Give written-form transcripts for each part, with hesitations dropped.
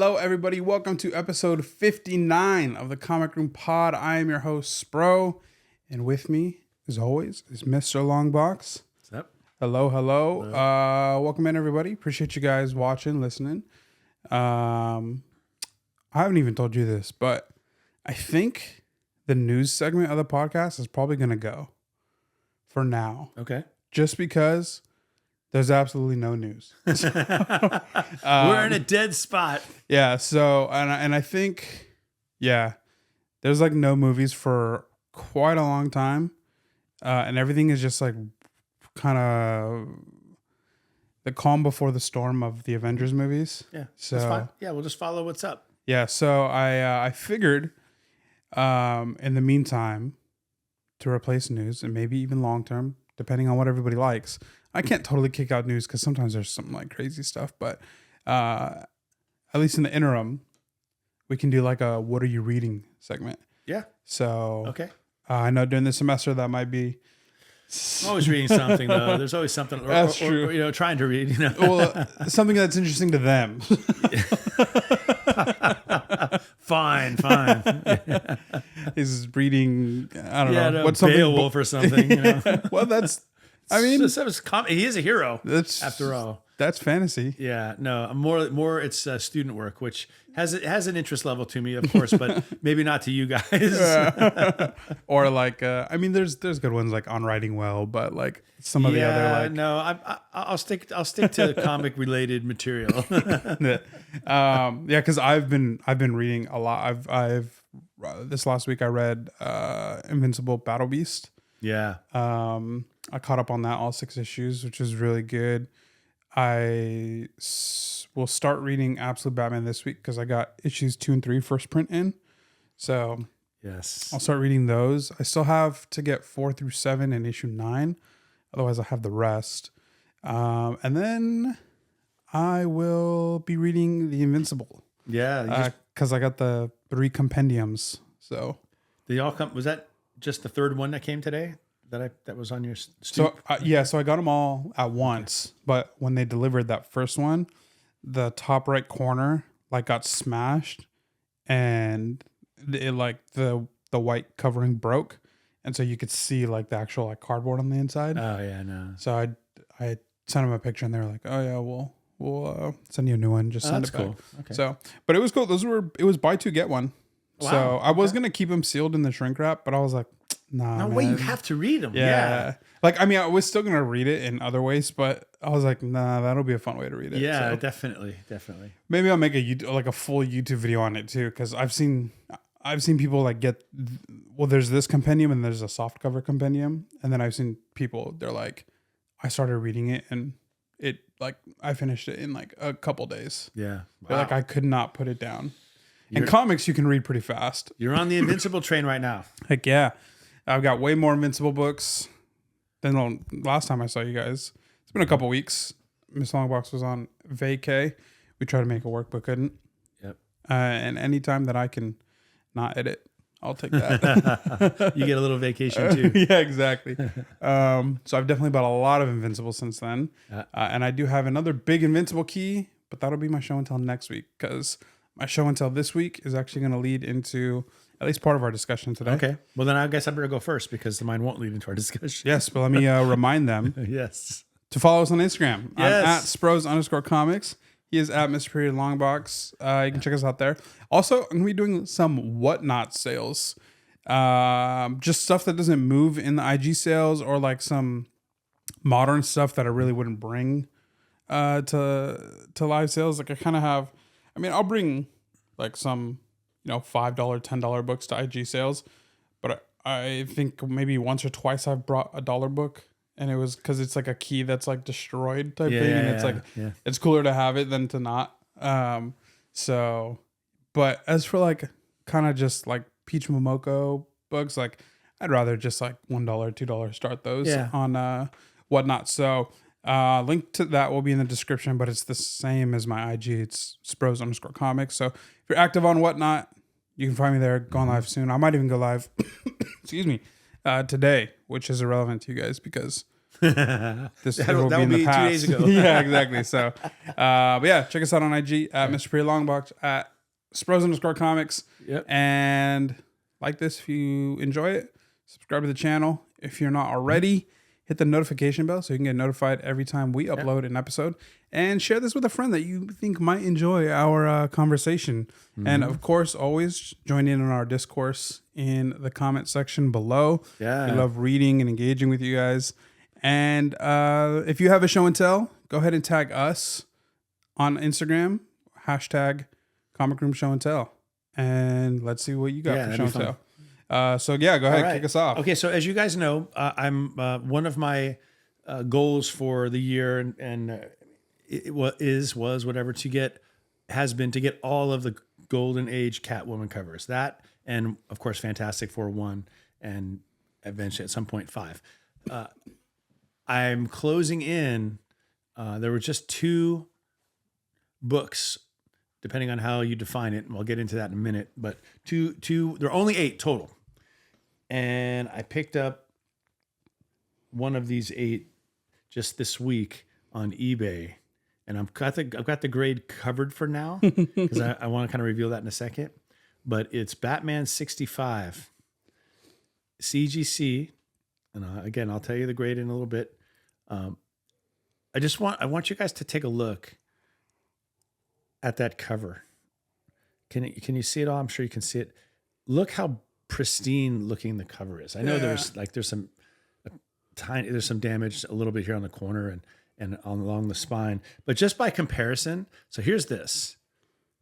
Hello, everybody. Welcome to episode 59 of the Comic Room Pod. I am your host, Spro, and with me, as always, is Mr. Longbox. What's up? Hello. Welcome in, everybody. Appreciate you guys watching, listening. I haven't even told you this, but I think the news segment of the podcast is probably going to go for now. Okay. Just because there's absolutely no news. We're in a dead spot. Yeah. So, and I think, yeah, there's like no movies for quite a long time. And everything is just like kind of the calm before the storm of the Avengers movies. Yeah. So, that's fine. Yeah. We'll just follow what's up. yeah. So I figured, in the meantime, to replace news and maybe even long term, depending on what everybody likes. I can't totally kick out news because sometimes there's some like crazy stuff, but at least in the interim, we can do like a "What are you reading?" segment. Yeah. So Okay. I know during the semester that might be. I'm always reading something though. There's always something. That's true. Or, trying to read. Well, something that's interesting to them. Fine. Is reading. I don't know. No, What's something Beowulf or something. Well, that's. I mean, he is a hero. That's after all. That's fantasy. Yeah, no, more. It's student work, which has an interest level to me, of course, but maybe not to you guys. Or like, I mean, there's good ones like On Writing Well, but like some of the other like. No, I'll stick to comic related material. Yeah, because I've been reading a lot. I've this last week I read Invincible Battle Beast. Yeah. I caught up on that, all 6 issues, which is really good. I will start reading Absolute Batman this week because I got issues 2 and 3 first print in. So yes, I'll start reading those. I still have to get 4 through 7 and issue 9. Otherwise, I'll have the rest. And then I will be reading The Invincible. Yeah. Because I got the 3 compendiums. So they all come. Was that just the third one that came today? That was on your so so I got them all at once, but when they delivered that first one, the top right corner like got smashed, and it like the white covering broke, and so you could see like the actual like cardboard on the inside. Oh yeah, no. So I sent them a picture, and they were like, "Oh yeah, we'll send you a new one. Just send it back." Cool. Okay. So, but it was cool. It was buy 2 get 1. Wow. So I was gonna keep them sealed in the shrink wrap, but I was like, nah, no man. way, you have to read them. Yeah. Like, I mean, I was still going to read it in other ways, but I was like, nah, that'll be a fun way to read it. Yeah, so definitely. maybe I'll make a full YouTube video on it too. Cause I've seen people like there's this compendium and there's a soft cover compendium. And then I've seen people, they're like, I started reading it and it like, I finished it in like a couple days. Yeah. Wow. Like I could not put it down. And comics you can read pretty fast. You're on the Invincible train right now. Heck yeah. I've got way more Invincible books than the last time I saw you guys. It's been a couple weeks. Miss Longbox was on vacay. We tried to make it work, but couldn't. Yep. And anytime that I can not edit, I'll take that. You get a little vacation too. Yeah, exactly. So I've definitely bought a lot of Invincible since then. And I do have another big Invincible key, but that'll be my show and tell next week because my show and tell this week is actually going to lead into at least part of our discussion today. Okay. Well, then I guess I better go first because mine won't lead into our discussion. Yes, but let me remind them yes. to follow us on Instagram. Yes. I'm at Spros_comics. He is at Mr. Period Longbox. You can check us out there. Also, I'm going to be doing some whatnot sales. Just stuff that doesn't move in the IG sales or like some modern stuff that I really wouldn't bring to live sales. Like I kind of have, I mean, I'll bring like some, $5, $10 books to IG sales. But I think maybe once or twice I've brought a $1 book. And it was because it's like a key that's like destroyed type thing. And it's like, it's cooler to have it than to not. But as for like kind of just like Peach Momoko books, like I'd rather just like $1, $2 start those on whatnot. So link to that will be in the description, but it's the same as my IG. It's Spros_comics. So if you're active on whatnot, you can find me there. Going live soon. I might even go live, excuse me, today, which is irrelevant to you guys because This That'll will be in be the 2 past. days ago. Yeah, exactly. So, but yeah, check us out on IG at Mr. Pretty Longbox at Spros_comics. Yep. And like this if you enjoy it. Subscribe to the channel if you're not already. Hit the notification bell so you can get notified every time we upload an episode. And share this with a friend that you think might enjoy our conversation. And of course, always join in on our discourse in the comment section below. Yeah. We love reading and engaging with you guys. And if you have a show and tell, go ahead and tag us on Instagram, hashtag Comic Room Show and Tell. And let's see what you got for show and tell. So yeah, go ahead, kick us off. Okay, so as you guys know, I'm one of my goals for the year, and it was whatever has been to get all of the Golden Age Catwoman covers. That, and of course, Fantastic Four 1, and eventually at some point 5. I'm closing in. There were just 2 books, depending on how you define it, and we'll get into that in a minute. But two. There are only 8 total. And I picked up one of these 8 just this week on eBay, and I've got the grade covered for now because I want to kind of reveal that in a second. But it's Batman 65 CGC, and again I'll tell you the grade in a little bit. I want you guys to take a look at that cover. Can you see it all? I'm sure you can see it. Look how pristine looking the cover is. I know there's some damage a little bit here on the corner and along the spine, but just by comparison. So here's this.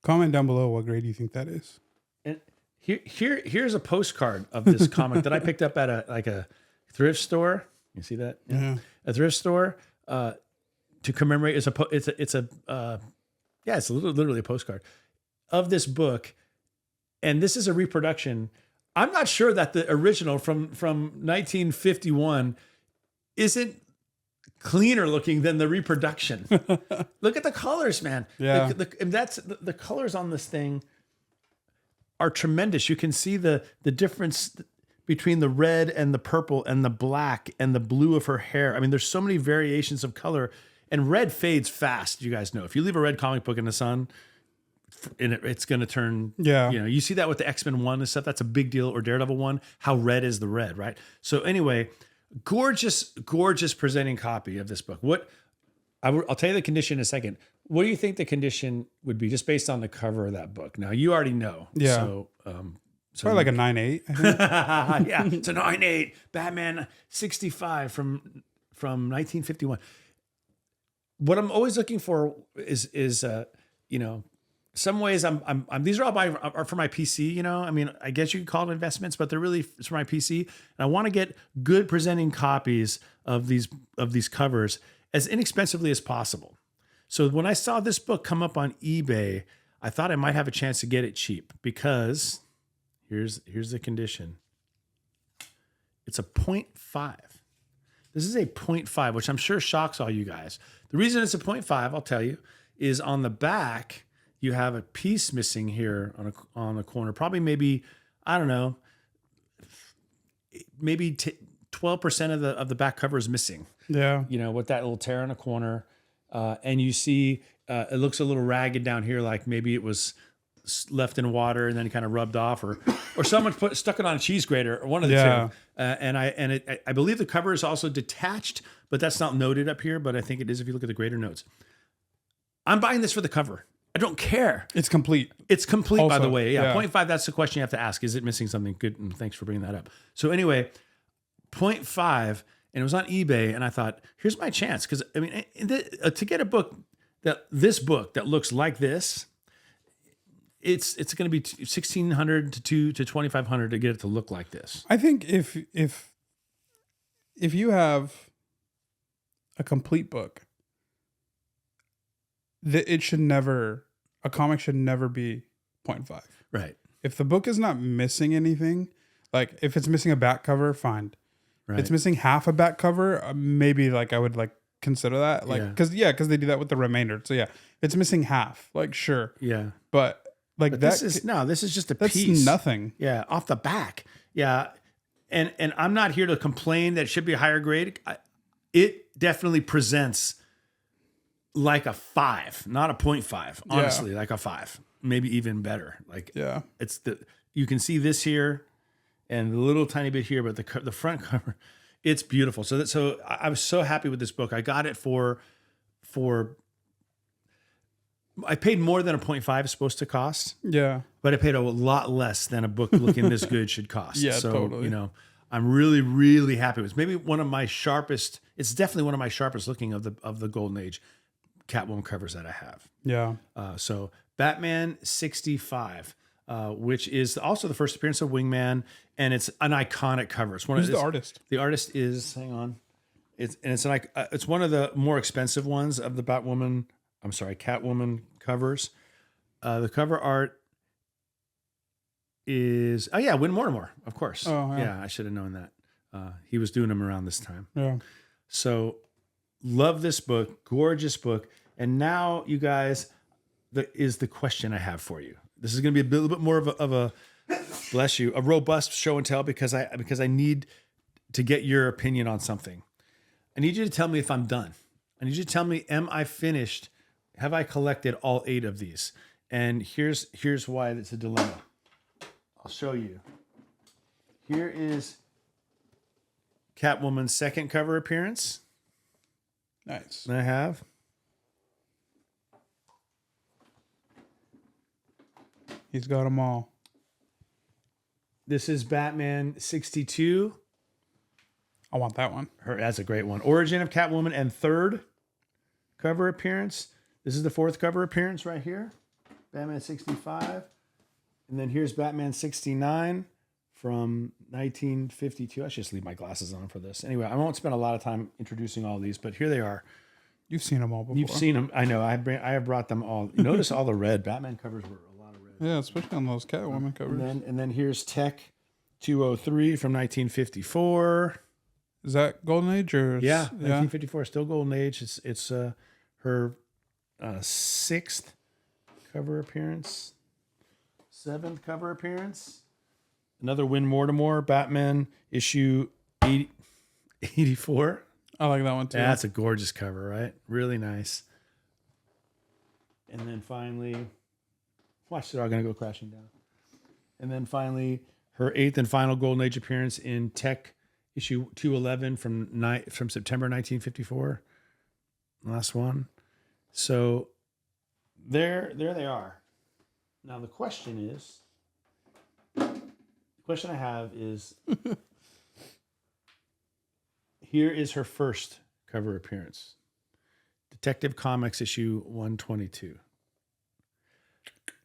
Comment down below what grade you think that is. And here's a postcard of this comic that I picked up at a thrift store. You see that? Yeah. A thrift store to commemorate. It's literally a postcard of this book, and this is a reproduction. I'm not sure that the original from 1951 isn't cleaner looking than the reproduction. Look at the colors, man. Yeah. The colors on this thing are tremendous. You can see the difference between the red and the purple and the black and the blue of her hair. I mean, there's so many variations of color, and red fades fast. You guys know, if you leave a red comic book in the sun, and it's going to turn, you see that with the X-Men 1 and stuff. That's a big deal. Or Daredevil 1, how red is the red, right? So anyway, gorgeous presenting copy of this book. I'll tell you the condition in a second. What do you think the condition would be just based on the cover of that book? Now, you already know. Yeah. So probably like a 9.8, I think. Yeah, it's a 9.8. Batman 65 from 1951. What I'm always looking for is some ways these are all are for my PC, I mean, I guess you could call them investments, but they're really for my PC. And I want to get good presenting copies of these covers as inexpensively as possible. So when I saw this book come up on eBay, I thought I might have a chance to get it cheap because here's the condition. It's a 0.5. This is a 0.5, which I'm sure shocks all you guys. The reason it's a 0.5, I'll tell you, is on the back, you have a piece missing here on the corner. Probably maybe, I don't know, maybe 12% of the back cover is missing. Yeah. With that little tear in the corner. And you see it looks a little ragged down here, like maybe it was left in water and then kind of rubbed off, or someone stuck it on a cheese grater, or one of the two. And I believe the cover is also detached, but that's not noted up here. But I think it is if you look at the grader notes. I'm buying this for the cover. I don't care. It's complete. It's complete, also, by the way. Yeah, yeah. 0.5, that's the question you have to ask. Is it missing something? Good, and thanks for bringing that up. So anyway, 0.5, and it was on eBay, and I thought, here's my chance. Because, I mean, to get a book that looks like this, it's going to be $1,600 to $2,500 to get it to look like this. I think if you have a complete book, a comic should never be 0.5. Right. If the book is not missing anything, like if it's missing a back cover, fine. Right. It's missing half a back cover, maybe like I would like consider that, like because they do that with the remainder. So yeah, if it's missing half, like sure, yeah, but like but that this is just a that's piece. Nothing. Yeah, off the back. Yeah, and I'm not here to complain that it should be a higher grade. it definitely presents like a 5, not a 0.5. Honestly, like a 5, maybe even better. Like it's you can see this here and a little tiny bit here, but the front cover, it's beautiful. So I was so happy with this book. I got it for I paid more than a 0.5 is supposed to cost. Yeah. But I paid a lot less than a book looking this good should cost. Yeah, so, totally. You know, I'm really, really happy with it. Maybe one of my sharpest, it's definitely one of my sharpest looking of the Golden Age Catwoman covers that I have. Yeah. So Batman 65, which is also the first appearance of Wingman, and it's an iconic cover. It's one Who's of the artist? The artist is, hang on. It's one of the more expensive ones of the Catwoman covers. The cover art is Win Mortimer, of course. Oh, yeah, I should have known that. He was doing them around this time. Yeah. So love this book, gorgeous book. And now, you guys, is the question I have for you. This is going to be a little bit more of a bless you, a robust show and tell because I need to get your opinion on something. I need you to tell me if I'm done. I need you to tell me, am I finished? Have I collected all 8 of these? And here's why it's a dilemma. I'll show you. Here is Catwoman's second cover appearance. Nice. I have. He's got them all. This is Batman 62. I want that one. That's a great one. Origin of Catwoman and third cover appearance. This is the fourth cover appearance right here. Batman 65. And then here's Batman 69 from 1952. I should just leave my glasses on for this. Anyway, I won't spend a lot of time introducing all these, but here they are. You've seen them all before. You've seen them. I know. I have brought them all. Notice all the red. Batman covers were a lot of red. Yeah, especially on those Catwoman covers. And then here's Tech 203 from 1954. Is that Golden Age or 1954, still Golden Age. It's her 6th cover appearance, 7th cover appearance. Another Win Mortimer, Batman issue 84. I like that one too. Yeah, that's a gorgeous cover, right? Really nice. And then finally, watch, they're all going to go crashing down. And then finally, her 8th and final Golden Age appearance in Tech issue 211 from September 1954. Last one. So there they are. Now the question I have is here is her first cover appearance. Detective Comics issue 122.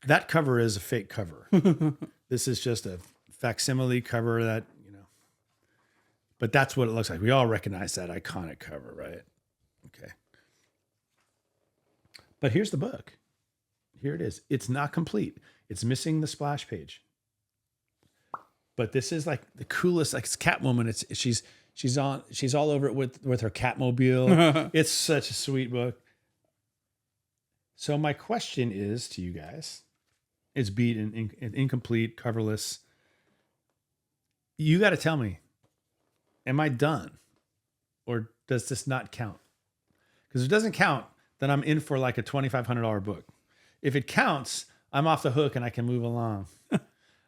That cover is a fake cover. This is just a facsimile cover that, but that's what it looks like. We all recognize that iconic cover, right? Okay. But here's the book. Here it is. It's not complete. It's missing the splash page. But this is like the coolest. Like it's Catwoman. She's all over it with her Catmobile. It's such a sweet book. So my question is to you guys: it's beat and incomplete, coverless. You got to tell me. Am I done? Or does this not count? Because if it doesn't count, then I'm in for like a $2,500 book. If it counts, I'm off the hook and I can move along.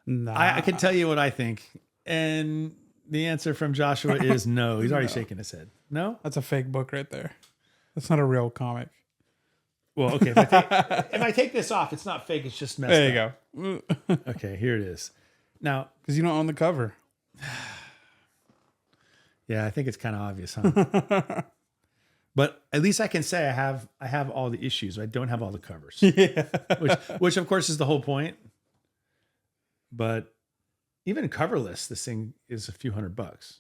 Nah. I can tell you what I think. And the answer from Joshua is no. He's already shaking his head. No? That's a fake book right there. That's not a real comic. Well, okay. If I take this off, it's not fake. It's just messed up. There you go. Okay, here it is. Now, because you don't own the cover. Yeah, I think it's kind of obvious, huh? But at least I can say I have all the issues. I don't have all the covers. Yeah. which of course is the whole point. But even coverless, this thing is a few $100.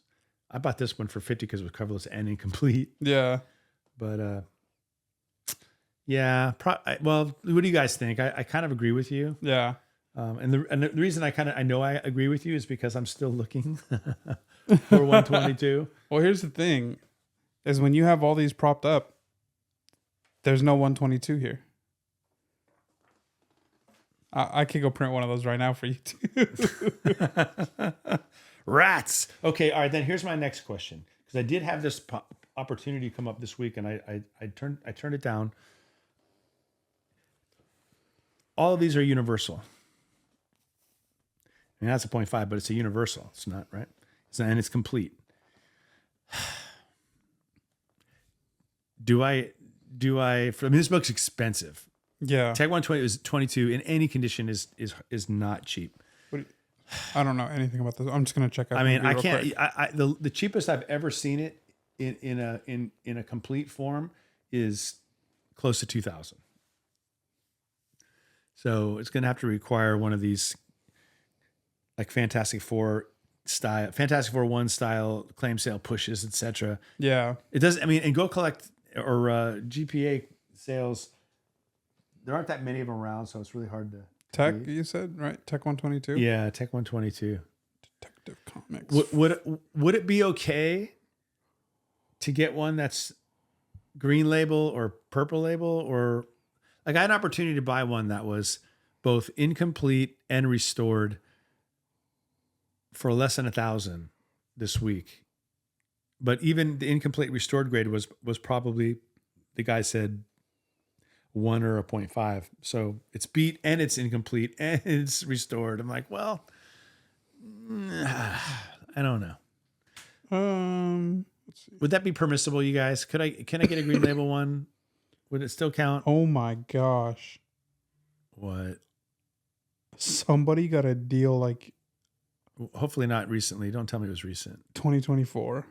I bought this one for $50 because it was coverless and incomplete. Yeah. But well, what do you guys think? I kind of agree with you. Yeah. And the reason I know I agree with you is because I'm still looking for 122. Well, here's the thing, is when you have all these propped up, there's no 122 here. I could go print one of those right now for you too. Rats. Okay, all right. Then here's my next question, because I did have this opportunity come up this week, and I turned it down. All of these are universal. I mean, that's a 0.5, but it's a universal. It's not, right? And it's complete. Do I? This book's expensive. Yeah. Tech 120 is 22 in any condition is not cheap. I don't know anything about this. I'm just gonna check out. I mean, the I movie real can't. quick. The cheapest I've ever seen it in a complete form is close to 2,000. So it's gonna have to require one of these like Fantastic Four 1 style claim sale pushes, etc. Yeah. It does. I mean, and Go Collect or GPA sales, there aren't that many of them around, so it's really hard to. Tech, you said, right? Tech 122. Yeah, Tech 122. Detective Comics. Would it be okay to get one that's green label or purple label, or like I had an opportunity to buy one that was both incomplete and restored for less than 1,000 this week, but even the incomplete restored grade was probably, the guy said, 1 or a 0.5. So it's beat and it's incomplete and it's restored. I'm like, well, I don't know. Let's see. Would that be permissible, you guys? Can I get a green label one? Would it still count? Oh my gosh. What? Somebody got a deal like Hopefully not recently. Don't tell me it was recent. 2024.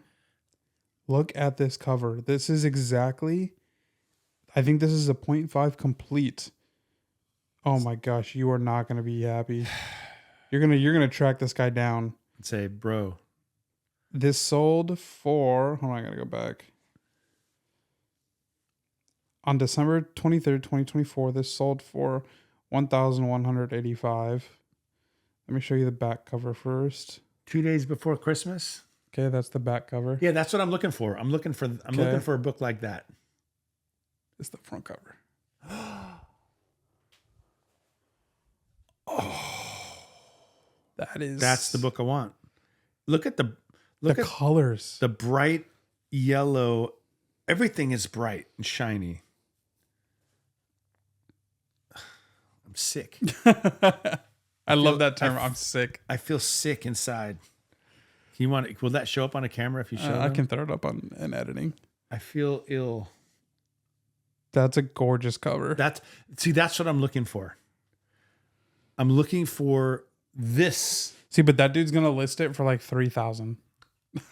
Look at this cover. This is exactly, I think this is a 0.5 complete. Oh my gosh, you are not going to be happy. You're going to track this guy down. I'd say, bro. This sold for, hold on, I got to go back. On December 23rd, 2024, this sold for $1,185. Let me show you the back cover first. 2 days before Christmas. Okay, that's the back cover. Yeah, that's what I'm looking for. I'm looking for a book like that. It's the front cover. Oh, that's the book I want. Look at the colors. The bright yellow. Everything is bright and shiny. I'm sick. I love that term. I'm sick. I feel sick inside. Will that show up on a camera if you show I can throw it up in editing. I feel ill. That's a gorgeous cover. That's what I'm looking for. I'm looking for this. See, but that dude's gonna list it for like 3,000.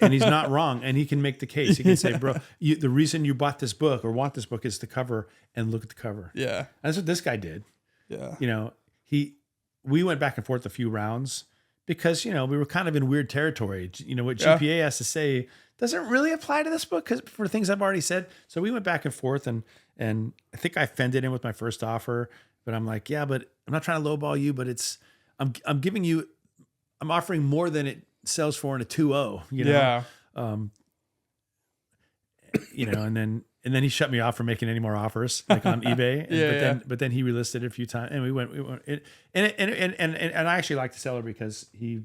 And he's not wrong. And he can make the case. He can say, bro, the reason you bought this book or want this book is the cover, and look at the cover. Yeah. That's what this guy did. Yeah. You know, we went back and forth a few rounds because, you know, we were kind of in weird territory. You know, what GPA has to say doesn't really apply to this book because for things I've already said. So we went back and forth, and I think I fended in with my first offer, but I'm like, yeah, but I'm not trying to lowball you, but I'm offering more than it sells for in a 2.0, you know? Yeah. You know, and then he shut me off from making any more offers like on eBay. But then he relisted it a few times, and we went and I actually like the seller because he's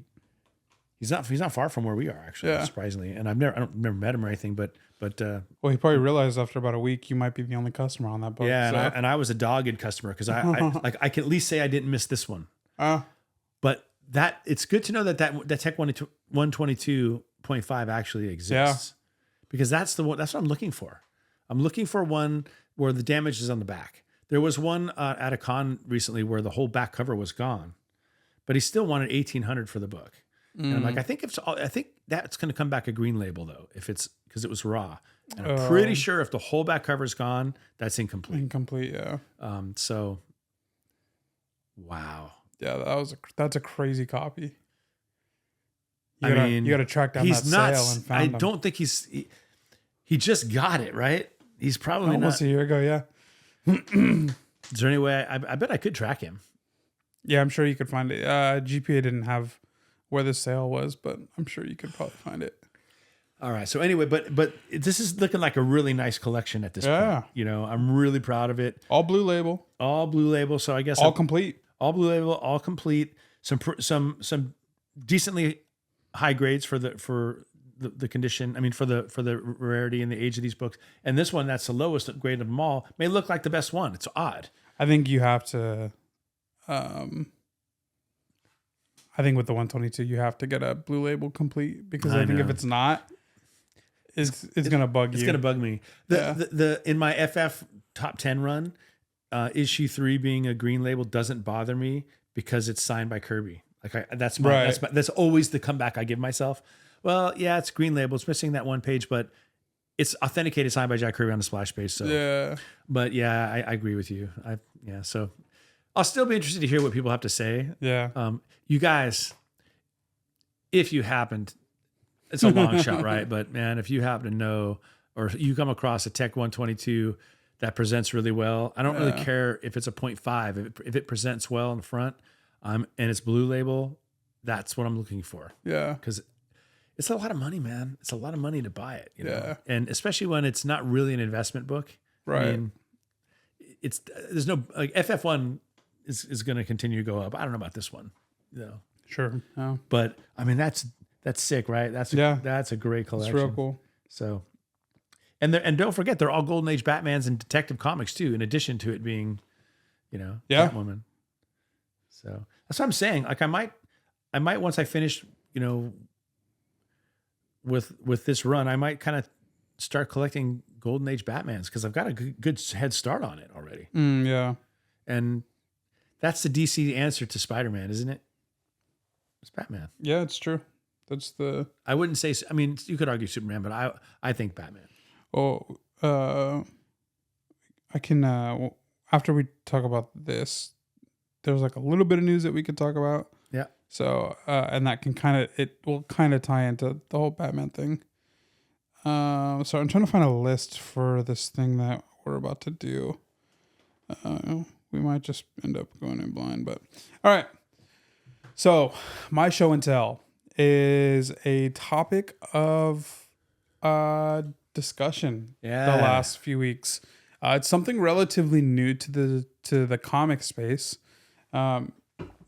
not far from where we are actually, surprisingly. And I've never met him or anything, but well, he probably realized after about a week you might be the only customer on that book. Yeah, so. and I was a dogged customer because I can at least say I didn't miss this one. But that it's good to know that Tech 122.5 actually exists. Because that's what I'm looking for. I'm looking for one where the damage is on the back. There was one at a con recently where the whole back cover was gone, but he still wanted $1,800 for the book. And I'm like, I think that's going to come back a green label though, if it's because it was raw. And I'm pretty sure if the whole back cover is gone, that's incomplete. Incomplete, yeah. So, wow. Yeah, that's a crazy copy. You got to track down that sale and found him. I don't think he just got it, right? He's probably almost a year ago, yeah. Is there any way I bet I could track him? Yeah, I'm sure you could find it. GPA didn't have where the sale was, but I'm sure you could probably find it. All right. So anyway, but this is looking like a really nice collection at this point. You know, I'm really proud of it. All blue label. So I guess complete. All blue label, all complete. Some decently high grades for the condition. I mean, for the rarity and the age of these books. And this one, that's the lowest grade of them all, may look like the best one. It's odd. I think you have to. I think with the 122, you have to get a blue label complete because I think if it's not, it's gonna bug you. It's gonna bug me. The in my FF top 10 run, issue 3 being a green label doesn't bother me because it's signed by Kirby. Like that's always the comeback I give myself. Well, yeah, it's green label. It's missing that one page, but it's authenticated signed by Jack Kirby on the splash page. So yeah, but yeah, I agree with you. So I'll still be interested to hear what people have to say. Yeah. You guys, if you happened, it's a long shot, right? But man, if you happen to know, or you come across a Tech 122 that presents really well, I don't really care if it's a 0.5. If it presents well in the front, and it's blue label, that's what I'm looking for. Yeah. Because it's a lot of money, man. It's a lot of money to buy it. You know? And especially when it's not really an investment book. Right. I mean, there's no, like FF1 is going to continue to go up. I don't know about this one. Sure. Yeah. But I mean, that's sick, right? That's a great collection. It's real cool. So, and don't forget, they're all Golden Age Batmans and Detective Comics too, in addition to it being, Batwoman. So that's what I'm saying. Like I might once I finish, with this run, I might kind of start collecting Golden Age Batmans because I've got a good head start on it already. Yeah. And that's the DC answer to Spider-Man, isn't it? It's Batman. Yeah, it's true. I wouldn't say, I mean, you could argue Superman, but I think Batman. Oh, I can, after we talk about this, there's like a little bit of news that we could talk about. Yeah. So, and that will kind of tie into the whole Batman thing. So I'm trying to find a list for this thing that we're about to do. We might just end up going in blind, but all right. So my show and tell is a topic of discussion the last few weeks. It's something relatively new to the comic space, and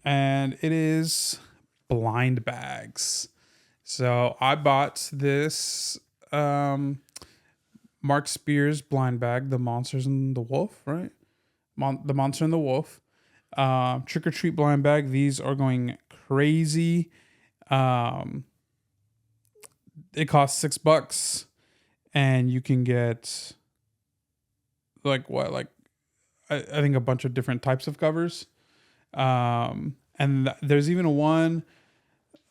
it is blind bags. So I bought this Mark Spears blind bag, the Monsters and the Wolf, right? The Monster and the Wolf. Trick or treat blind bag. These are going crazy. It costs $6, and you can get I think a bunch of different types of covers. And there's even one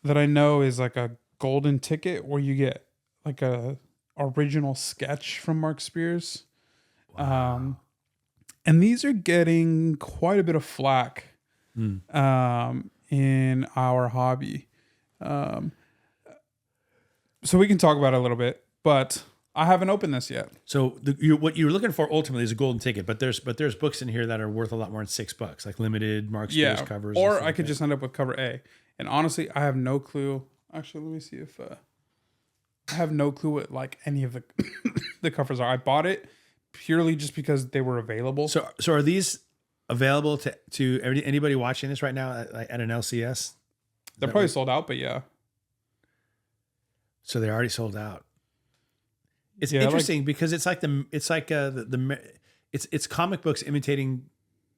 that I know is like a golden ticket where you get like a original sketch from Mark Spears. Wow. And these are getting quite a bit of flack in our hobby. So we can talk about it a little bit, but I haven't opened this yet. So what you're looking for ultimately is a golden ticket, but there's books in here that are worth a lot more than $6, like limited Mark Spears covers. Or I could just end up with cover A. And honestly, I have no clue. Actually, let me see if I have no clue what like any of the covers are. I bought it purely just because they were available. So are these available to anybody watching this right now at an LCS? They're probably sold out, but yeah. So they're already sold out. It's interesting because it's comic books imitating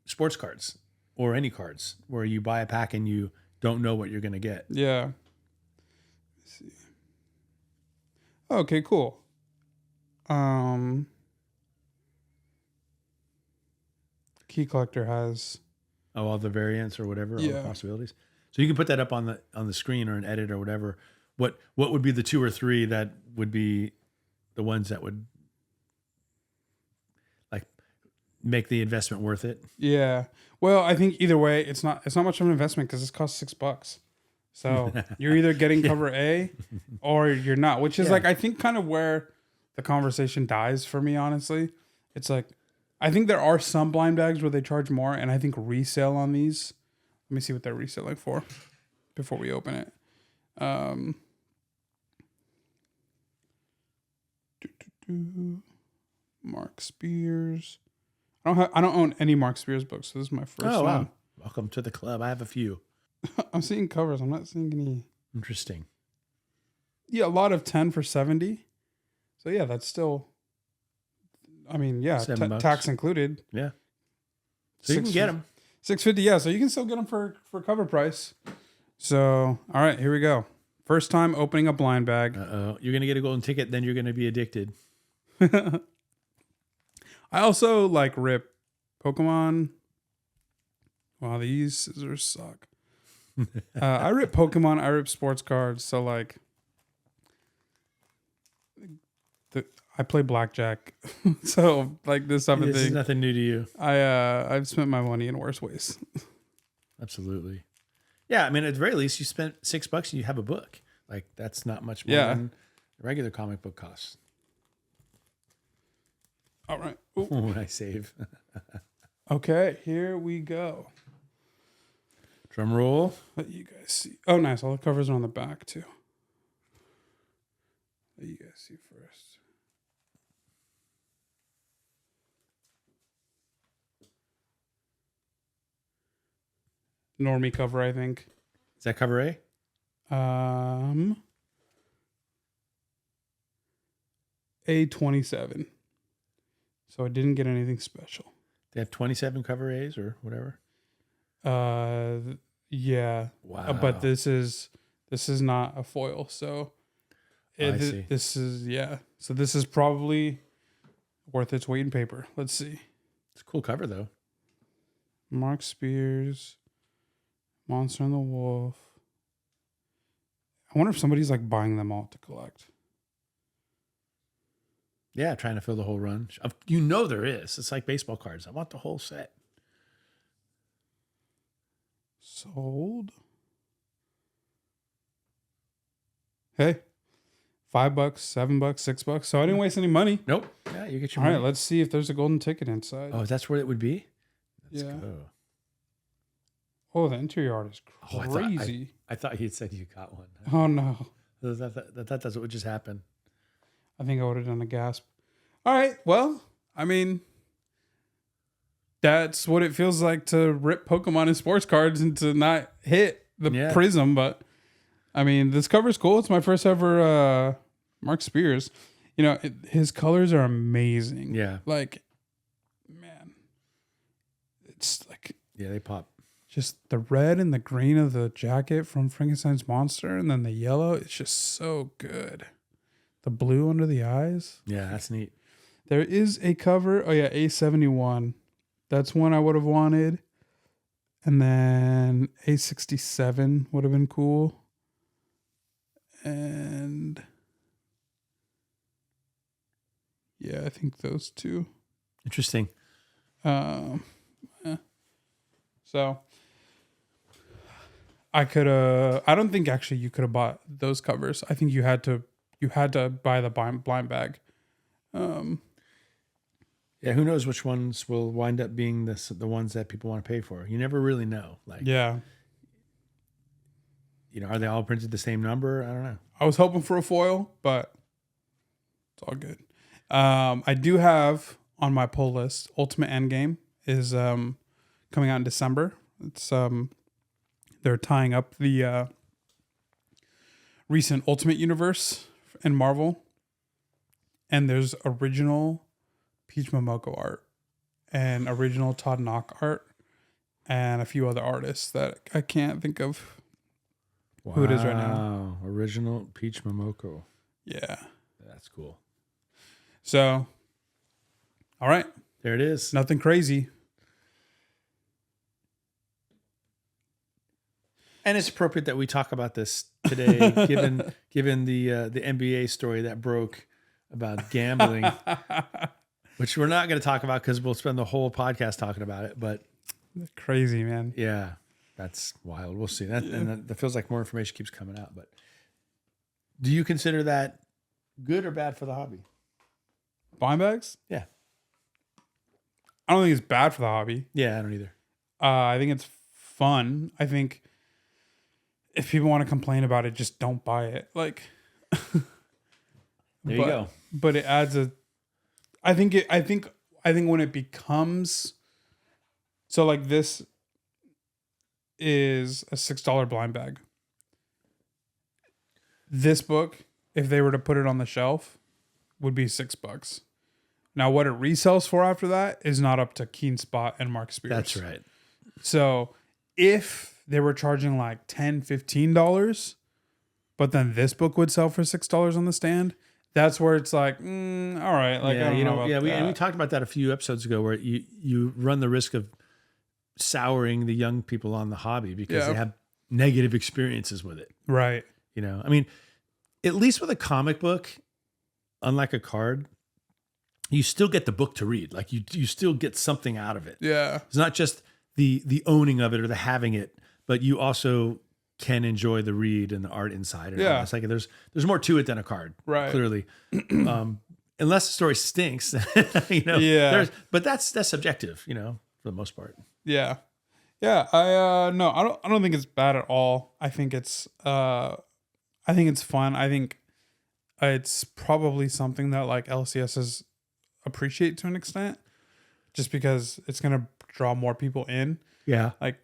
sports cards or any cards where you buy a pack and you don't know what you're going to get. Yeah. Let's see. Okay, cool. Key Collector has all the variants or whatever, all the possibilities. So you can put that up on the screen or an edit or whatever. What would be the 2 or 3 that would be the ones that would like make the investment worth it? Yeah. Well, I think either way, it's not much of an investment because this costs $6. So you're either getting cover A or you're not, which is like, I think kind of where the conversation dies for me, honestly. It's like, I think there are some blind bags where they charge more, and I think resale on these, let me see what they're reselling for before we open it. Mark Spears. I don't own any Mark Spears books, so this is my first one. Wow. Welcome to the club. I have a few. I'm seeing covers. I'm not seeing any. Interesting. Yeah, a lot of 10 for 70. So yeah, that's still. I mean, yeah, $7. tax included. Yeah. So you can get them. $6.50. Yeah, so you can still get them for cover price. So all right, here we go. First time opening a blind bag. You're gonna get a golden ticket, then you're gonna be addicted. I also like rip Pokemon. Wow, these scissors suck. I rip Pokemon. I rip sports cards. So like, I play blackjack. So like this type of This is thing. nothing new to you. I've spent my money in worse ways. Absolutely. Yeah, I mean, at the very least, you spent $6 and you have a book. Like that's not much more than a regular comic book costs. All right. When I save. Okay, here we go. Drum roll. Let you guys see. Oh, nice. All the covers are on the back too. Let you guys see first. Normie cover, I think. Is that cover A? A27. So I didn't get anything special. They have 27 cover A's or whatever. Yeah. Wow. But this is not a foil, so I see. This is So this is probably worth its weight in paper. Let's see. It's a cool cover though. Mark Spears, Monster and the Wolf. I wonder if somebody's like buying them all to collect. Yeah, trying to fill the whole run. You know there is. It's like baseball cards. I want the whole set. Sold. Hey, $5, $7, $6. So I didn't waste any money. Nope. Yeah, you get your All money. right, let's see if there's a golden ticket inside. Oh, that's where it would be? Let's Yeah. go. Oh, the interior art is Oh, crazy. I thought you'd said you got one. Oh no. That's what would just happen. I think I would have done a gasp. All right. Well, I mean, that's what it feels like to rip Pokemon and sports cards and to not hit the prism. But I mean, this cover's cool. It's my first ever Mark Spears. You know, his colors are amazing. Yeah. Like, man, it's like. Yeah, they pop. Just the red and the green of the jacket from Frankenstein's Monster, and then the yellow. It's just so good. The blue under the eyes. Yeah, that's neat. There is a cover. Oh, yeah, A71. That's one I would have wanted. And then A67 would have been cool. And yeah, I think those two. Interesting. So I could I don't think actually you could have bought those covers. I think you had to buy the blind bag. Yeah, who knows which ones will wind up being the ones that people want to pay for. You never really know. Like, yeah. You know, are they all printed the same number? I don't know. I was hoping for a foil, but it's all good. I do have on my pull list, Ultimate Endgame is coming out in December. It's they're tying up the recent Ultimate Universe in Marvel. And there's original Peach Momoko art and original Todd Knock art and a few other artists that I can't think of who it is right now. Original Peach Momoko. Yeah. That's cool. So, all right. There it is. Nothing crazy. And it's appropriate that we talk about this today, given the NBA story that broke about gambling, which we're not going to talk about because we'll spend the whole podcast talking about it. But crazy, man. Yeah, that's wild. We'll see. And that feels like more information keeps coming out. But do you consider that good or bad for the hobby? Blind bags? Yeah. I don't think it's bad for the hobby. Yeah, I don't either. I think it's fun. I think if people want to complain about it, just don't buy it. Like, there you go. But it adds I think when it becomes so, like, this is a $6 blind bag. This book if they were to put it on the shelf, would be $6. Now, what it resells for after that is not up to Keen Spot and Mark Spears. That's right. So if they were charging like $10, $15, but then this book would sell for $6 on the stand, that's where it's like, all right. Like, I don't know about that. And we talked about that a few episodes ago, where you run the risk of souring the young people on the hobby because they have negative experiences with it. Right. You know, I mean, at least with a comic book, unlike a card, you still get the book to read. Like you still get something out of it. Yeah. It's not just the owning of it or the having it, but you also can enjoy the read and the art inside. Yeah. It's like there's more to it than a card. Right. Clearly. Unless the story stinks, you know. Yeah. But that's subjective, you know, for the most part. Yeah. Yeah. I don't think it's bad at all. I think it's fun. I think it's probably something that like LCSs appreciate to an extent, just because it's gonna draw more people in. Yeah. Like,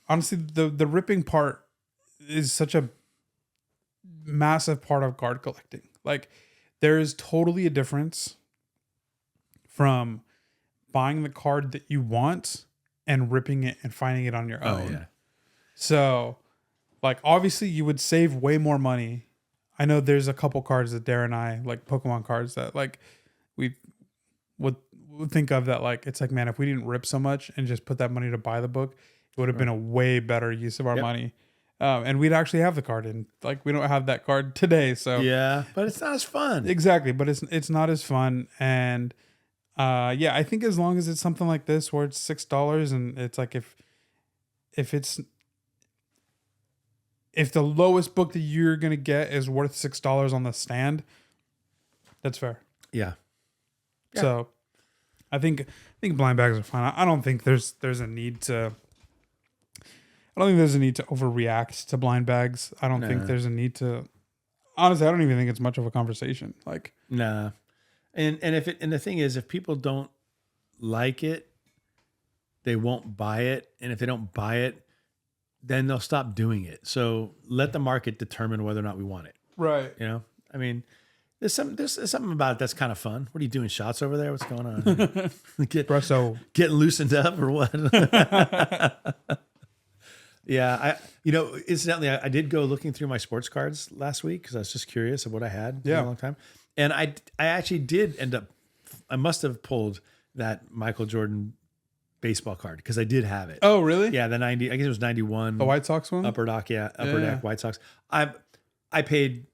honestly, the ripping part is such a massive part of card collecting. Like, there is totally a difference from buying the card that you want and ripping it and finding it on your own. Yeah. So, like, obviously you would save way more money. I know there's a couple cards that Darren and I, like Pokemon cards, that like we would think of that, like, it's like, man, if we didn't rip so much and just put that money to buy the book, it would have been a way better use of our money. And we'd actually have the card, and like, we don't have that card today. So yeah, but it's not as fun. Exactly. But it's not as fun. And I think as long as it's something like this where it's $6, and it's like, if the lowest book that you're going to get is worth $6 on the stand, that's fair. Yeah. So I think blind bags are fine. I don't think there's a need to overreact to blind bags. I don't think there's a need to, honestly, I don't even think it's much of a conversation. Like, nah. And the thing is, if people don't like it, they won't buy it. And if they don't buy it, then they'll stop doing it. So let the market determine whether or not we want it. right. You know, I mean, there's something about it that's kind of fun. What are you doing? Shots over there? What's going on? Espresso. Getting loosened up or what? Yeah. Incidentally, I did go looking through my sports cards last week because I was just curious of what I had for a long time. And I actually did end up, I must have pulled that Michael Jordan baseball card because I did have it. Oh, really? Yeah, the 90, I guess it was 91. The White Sox one? Upper Deck White Sox. I paid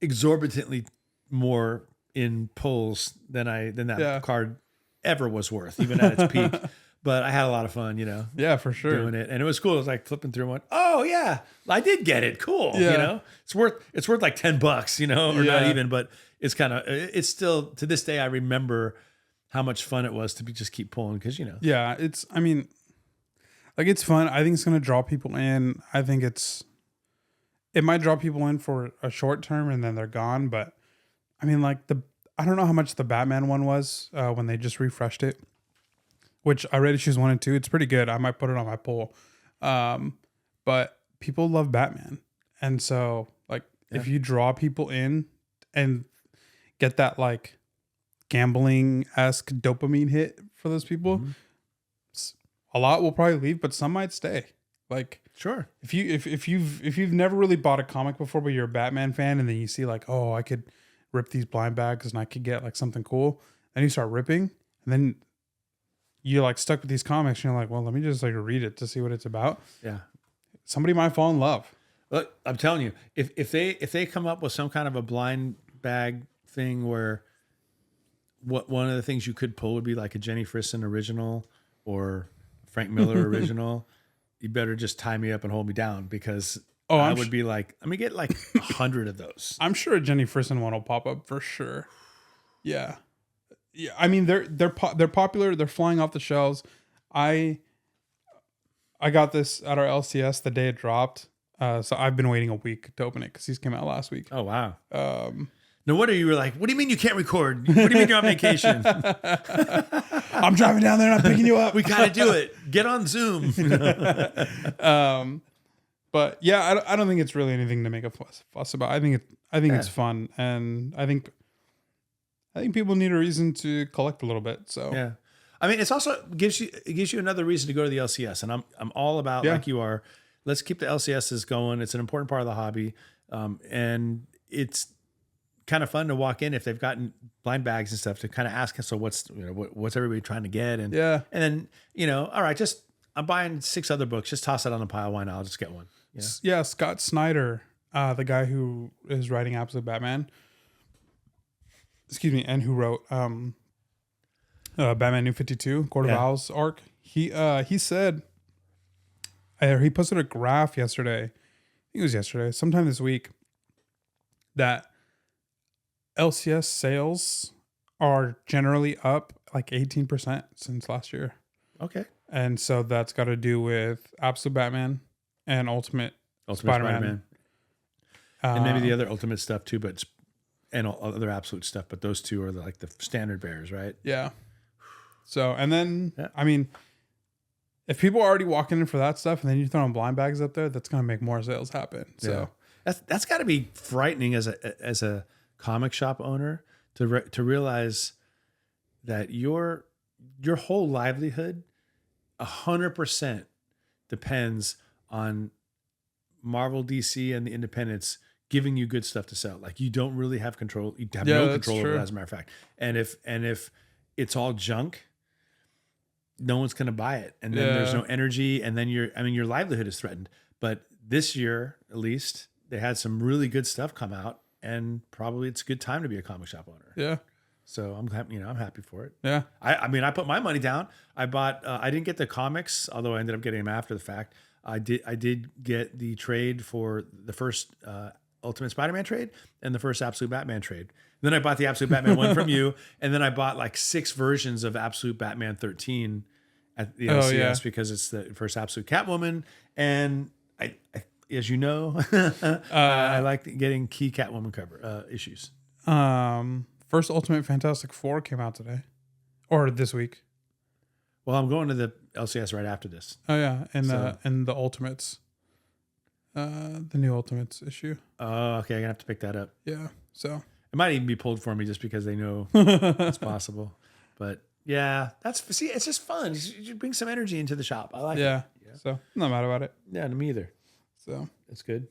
exorbitantly more in pulls than that card ever was worth, even at its peak. But I had a lot of fun, you know. Yeah, for sure. Doing it. And it was cool. It was like flipping through one. Oh yeah, I did get it. Cool. Yeah. You know, it's worth like $10, you know, or not even, but it's still, to this day, I remember how much fun it was to just keep pulling. Cause you know. Yeah. It's fun. I think it's going to draw people in. I think it might draw people in for a short term and then they're gone. But I mean, like I don't know how much the Batman one was when they just refreshed it, which I read issues 1 and 2. It's pretty good. I might put it on my poll. But people love Batman. And so like if you draw people in and get that like gambling-esque dopamine hit for those people, a lot will probably leave, but some might stay. Like, sure. If you've never really bought a comic before, but you're a Batman fan, and then you see like, oh, I could rip these blind bags and I could get like something cool, and you start ripping, and then you're like stuck with these comics, and you're like, well, let me just like read it to see what it's about. Yeah. Somebody might fall in love. Look, I'm telling you, if they come up with some kind of a blind bag thing where one of the things you could pull would be like a Jenny Frisson original or Frank Miller original, you better just tie me up and hold me down because I would be like, I'm gonna get like 100 of those. I'm sure a Jenny Frisson one will pop up for sure. Yeah. Yeah, I mean they're popular. They're flying off the shelves. I got this at our LCS the day it dropped. So I've been waiting a week to open it because these came out last week. Oh wow. No wonder you were like, what do you mean you can't record? What do you mean you're on vacation? I'm driving down there and I'm picking you up. We gotta do it. Get on Zoom. But yeah, I don't think it's really anything to make a fuss about. I think it's fun, and I think people need a reason to collect a little bit. So Yeah. I mean, it's also gives you another reason to go to the LCS, and I'm all about like you are. Let's keep the LCSs going. It's an important part of the hobby, and it's kind of fun to walk in if they've gotten blind bags and stuff to kind of ask us. So what's what's everybody trying to get? And and then all right, just I'm buying 6 other books. Just toss it on the pile. Why not? I'll just get one. Yeah, Scott Snyder, the guy who is writing Absolute Batman. Excuse me, and who wrote Batman New 52, Court of Owls arc. He said, he posted a graph yesterday. I think it was yesterday, sometime this week, that LCS sales are generally up like 18% since last year. Okay. And so that's got to do with Absolute Batman and Ultimate Spider-Man. And maybe the other Ultimate stuff too, and other Absolute stuff. But those two are like the standard bearers, right? Yeah. So, and then, I mean, if people are already walking in for that stuff and then you throw in blind bags up there, that's going to make more sales happen. So that's got to be frightening as a comic shop owner to realize that your whole livelihood 100% depends on Marvel, DC, and the independents giving you good stuff to sell. Like you don't really have control. You have no control over it, as a matter of fact. And if it's all junk, no one's going to buy it. And then there's no energy. And then your livelihood is threatened. But this year, at least, they had some really good stuff come out, and probably it's a good time to be a comic shop owner. Yeah. So I'm happy for it. Yeah. I mean, I put my money down. I bought, I didn't get the comics, although I ended up getting them after the fact. I did get the trade for the first Ultimate Spider-Man trade and the first Absolute Batman trade. Then I bought the Absolute Batman one from you, and then I bought like 6 versions of Absolute Batman 13 at the LCS because it's the first Absolute Catwoman, and I as you know, I like getting key Catwoman cover issues. First Ultimate Fantastic Four came out today, or this week. Well, I'm going to the LCS right after this. Oh yeah, and the Ultimates, the new Ultimates issue. Oh, okay. I'm gonna have to pick that up. Yeah, so it might even be pulled for me just because they know it's possible. But yeah, it's just fun. You bring some energy into the shop. I like it. Yeah. So I'm not mad about it. Yeah, me either. So it's good.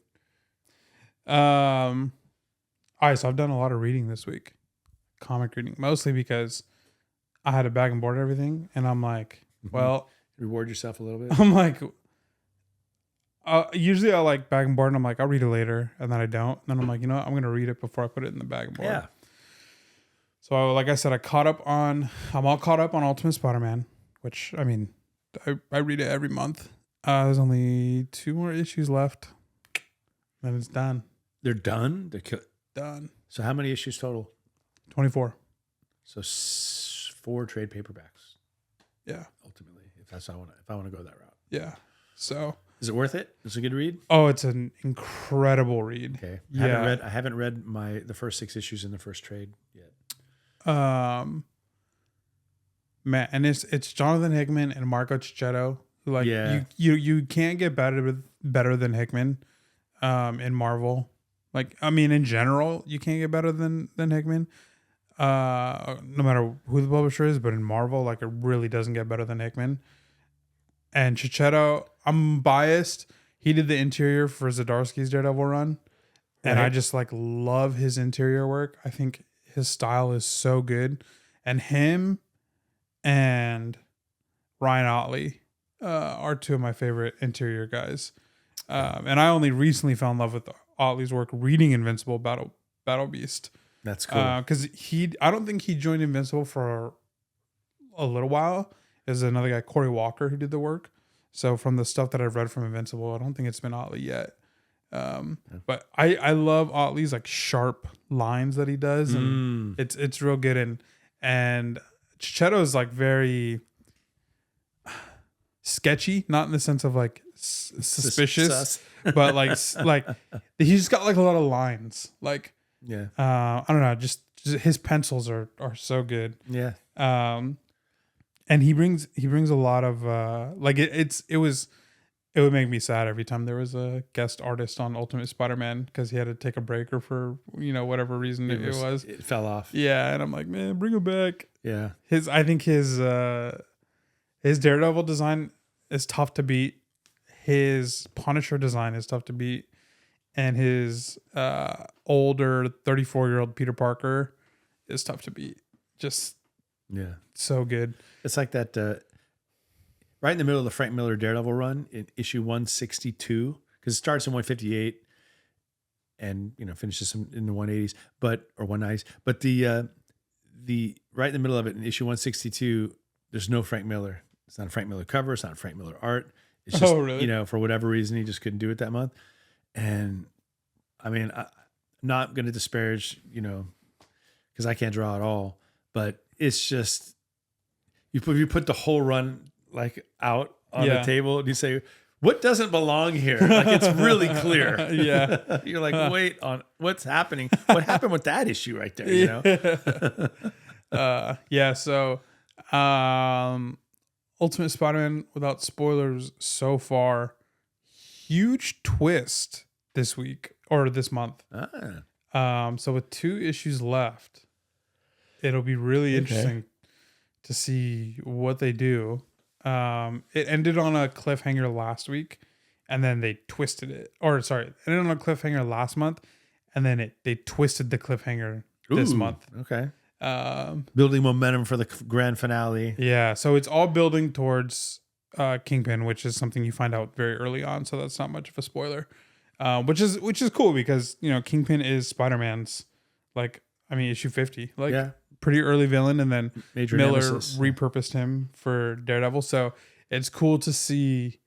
All right, so I've done a lot of reading this week, comic reading, mostly because I had to bag and board everything, and I'm like, well, reward yourself a little bit. I'm like, usually I like bag and board, and I'm like, I'll read it later, and then I don't. And then I'm like, you know what? I'm gonna read it before I put it in the bag and board. Yeah. So like I said, I'm all caught up on Ultimate Spider-Man, which I mean, I read it every month. There's only 2 more issues left, then it's done. They're done. They're done. So how many issues total? 24. So 4 trade paperbacks. Yeah. Ultimately, if I want to go that route. Yeah. So is it worth it? Is it a good read? Oh, it's an incredible read. Okay. I haven't read the first 6 issues in the first trade yet. Man, and it's Jonathan Hickman and Marco Cicchetto. Like you can't get better than Hickman in Marvel. Like I mean in general, you can't get better than Hickman. No matter who the publisher is, but in Marvel, like it really doesn't get better than Hickman. And Cicchetto, I'm biased. He did the interior for Zdarsky's Daredevil run. And I just like love his interior work. I think his style is so good. And him and Ryan Otley are 2 of my favorite interior guys. And I only recently fell in love with Otley's work reading Invincible Battle Beast. That's cool. Because I don't think he joined Invincible for a little while. There's another guy, Corey Walker, who did the work. So from the stuff that I've read from Invincible, I don't think it's been Otley yet. But I love Otley's like sharp lines that he does, and it's real good. And Cicchetto is like very sketchy, not in the sense of like suspicious, but like he's just got like a lot of lines. Like I don't know, just his pencils are so good. Yeah. And he brings a lot of like it was it would make me sad every time there was a guest artist on Ultimate Spider-Man because he had to take a break or for whatever reason it was. It fell off. Yeah, and I'm like, man, bring him back. Yeah. I think his Daredevil design is tough to beat. His Punisher design is tough to beat, and his older 34-year-old Peter Parker is tough to beat. Just so good. It's like that. Right in the middle of the Frank Miller Daredevil run in issue 162, because it starts in 158 and finishes in the 180s, or 190s. But the right in the middle of it in issue 162, there's no Frank Miller. It's not a Frank Miller cover. It's not Frank Miller art. It's just really? For whatever reason he just couldn't do it that month. And I mean, I'm not going to disparage because I can't draw at all, but it's just you put the whole run like out on the table and you say, what doesn't belong here? Like, it's really clear. Yeah. You're like, wait on what's happening. What happened with that issue right there? So Ultimate Spider-Man, without spoilers so far, huge twist this week or this month. So with 2 issues left, it'll be really interesting to see what they do. It ended on a cliffhanger last week, and then they twisted it. Or sorry, it ended on a cliffhanger last month, and then they twisted the cliffhanger this month. Okay. Building momentum for the grand finale. Yeah, so it's all building towards Kingpin, which is something you find out very early on, so that's not much of a spoiler. Which is cool because Kingpin is Spider-Man's issue 50, pretty early villain, and then Major Miller nemesis. repurposed him for Daredevil. So it's cool to see,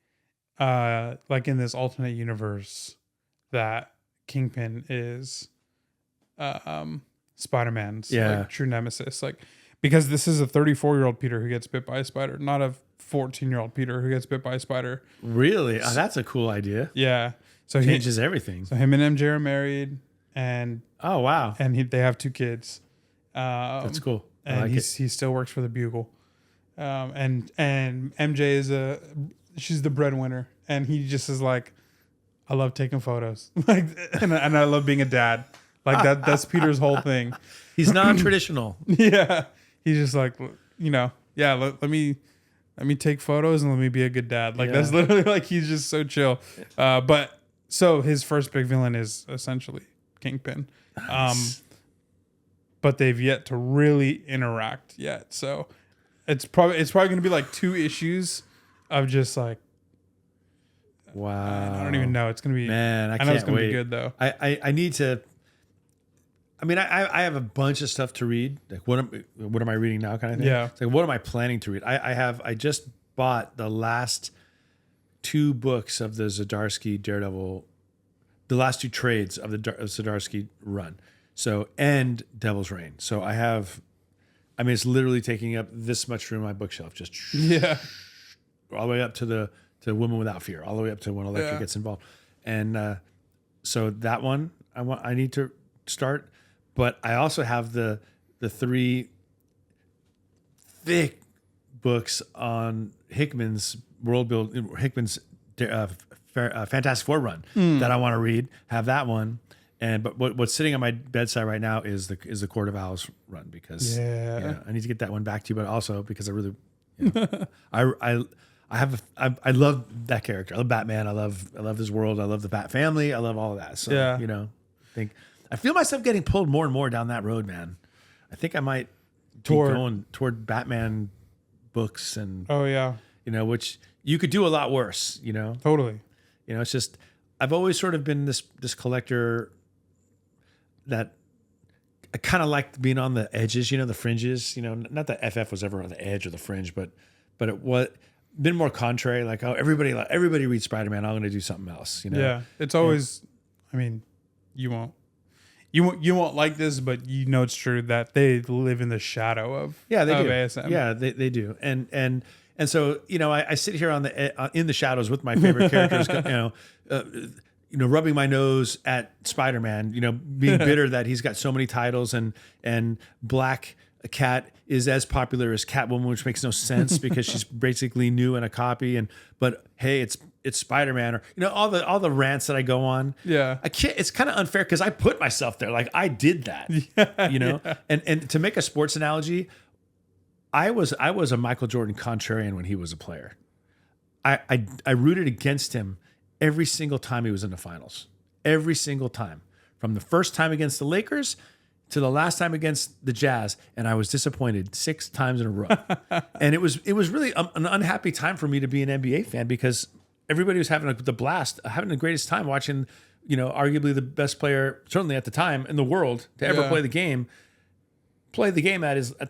in this alternate universe, that Kingpin is Spider-Man's true nemesis. Because this is a 34-year-old Peter who gets bit by a spider, not a 14-year-old Peter who gets bit by a spider. Really? Oh, that's a cool idea. Yeah. So Changes everything. So him and MJ are married, and oh wow, and they have 2 kids. That's cool. And he still works for the Bugle. And MJ she's the breadwinner, and he just is like, I love taking photos, and I love being a dad. That's Peter's whole thing. He's non-traditional. Yeah, he's just like, let me take photos and let me be a good dad. That's literally he's just so chill. But so his first big villain is essentially Kingpin. Nice. But they've yet to really interact yet. So it's probably going to be 2 issues of just wow. I don't even know. It's going to be, man. I know can't it's going to wait. be good though. I need to. I mean, I have a bunch of stuff to read. What am I reading now? Kind of thing. Yeah. It's what am I planning to read? I just bought the last 2 books of the Zdarsky Daredevil, the last 2 trades of the Zdarsky run. So, and Devil's Reign. So it's literally taking up this much room on my bookshelf. Just all the way up to Woman Without Fear, all the way up to when Elektra gets involved. And so that one I need to start. But I also have the 3 thick books on Hickman's Fantastic Four run that I want to read. Have that one. But what's sitting on my bedside right now is the Court of Owls run, because I need to get that one back to you, but also because I really I love that character. I love Batman. I love his world. I love the Bat family. I love all of that. So I feel myself getting pulled more and more down that road, man. I think I might be going toward Batman books and which you could do a lot worse. Totally. It's just I've always sort of been this collector that I kind of liked being on the edges, the fringes. Not that FF was ever on the edge or the fringe, but it was been more contrary. Like, oh, everybody reads Spider-Man. I'm going to do something else. Yeah, it's always. I mean, you won't like this, but it's true that they live in the shadow of they do. ASM. Yeah, they do. And so I sit here in the shadows with my favorite characters. Rubbing my nose at Spider-Man. Being bitter that he's got so many titles and Black Cat is as popular as Catwoman, which makes no sense because she's basically new and a copy. But hey, it's Spider-Man, or all the rants that I go on. Yeah. I can't. It's kind of unfair because I put myself there. Like I did that. Yeah. And to make a sports analogy, I was a Michael Jordan contrarian when he was a player. I rooted against him every single time he was in the finals. Every single time, from the first time against the Lakers to the last time against the Jazz, and I was disappointed 6 times in a row. And it was really an unhappy time for me to be an NBA fan because everybody was having the blast, having the greatest time watching, arguably the best player, certainly at the time, in the world to ever play the game at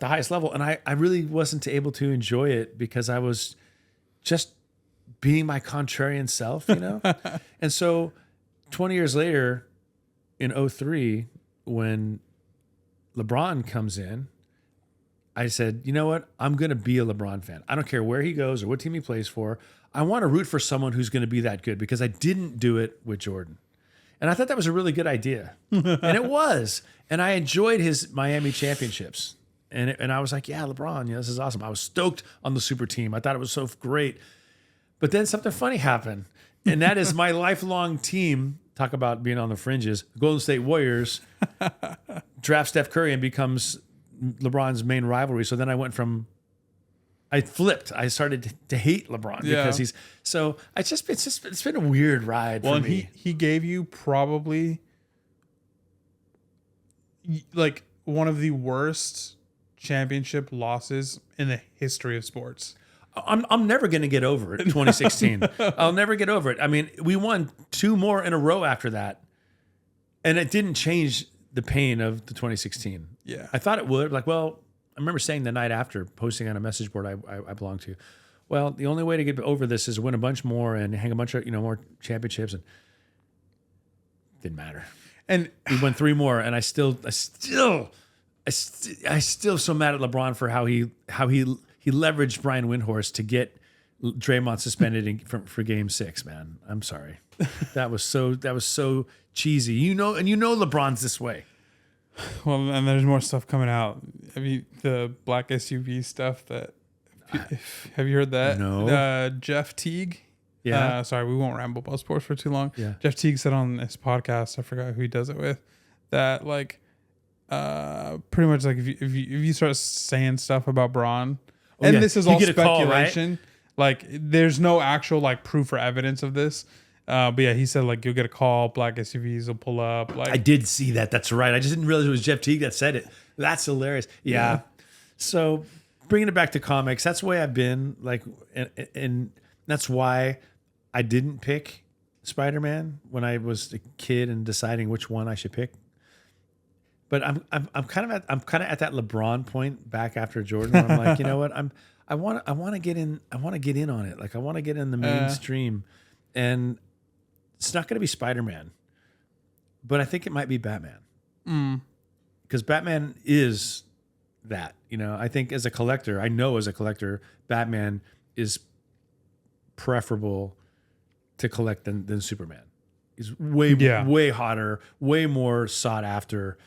the highest level. And I really wasn't able to enjoy it because I was just being my contrarian self, And so 20 years later in 2003, when LeBron comes in, I said, you know what? I'm going to be a LeBron fan. I don't care where he goes or what team he plays for. I want to root for someone who's going to be that good because I didn't do it with Jordan. And I thought that was a really good idea. And it was. And I enjoyed his Miami championships. And I was like, yeah, LeBron, this is awesome. I was stoked on the super team. I thought it was so great. But then something funny happened. And that is my lifelong team. Talk about being on the fringes. Golden State Warriors draft Steph Curry and becomes LeBron's main rivalry. So then I flipped. I started to hate LeBron because he's so. It's been a weird ride for me. He gave you probably like one of the worst championship losses in the history of sports. I'm never going to get over it. 2016. I'll never get over it. I mean, we won 2 more in a row after that, and it didn't change the pain of the 2016. Yeah, I thought it would. Like, well, I remember saying the night after, posting on a message board I belong to, well, the only way to get over this is win a bunch more and hang a bunch of more championships, and didn't matter. And we won 3 more, and I still so mad at LeBron for how he leveraged Brian Windhorst to get Draymond suspended for Game 6. Man, I'm sorry. That was so cheesy. LeBron's this way. Well, and there's more stuff coming out. The black SUV stuff have you heard that? No. Jeff Teague. Yeah. Sorry, we won't ramble about sports for too long. Yeah. Jeff Teague said on his podcast, I forgot who he does it with, that pretty much like if you start saying stuff about Braun, this is all speculation. Call, right? Like there's no actual proof or evidence of this. But yeah, he said you'll get a call, black SUVs will pull up. I did see that. That's right. I just didn't realize it was Jeff Teague that said it. That's hilarious. Yeah. So bringing it back to comics, that's the way I've been. And that's why I didn't pick Spider-Man when I was a kid and deciding which one I should pick. But I'm kind of at that LeBron point back after Jordan. Where I'm like, you know what? I want to get in. I want to get in on it. I want to get in the mainstream, and it's not going to be Spider-Man, but I think it might be Batman. Because Batman is that. I think as a collector, Batman is preferable to collect than Superman. He's way hotter, way more sought after.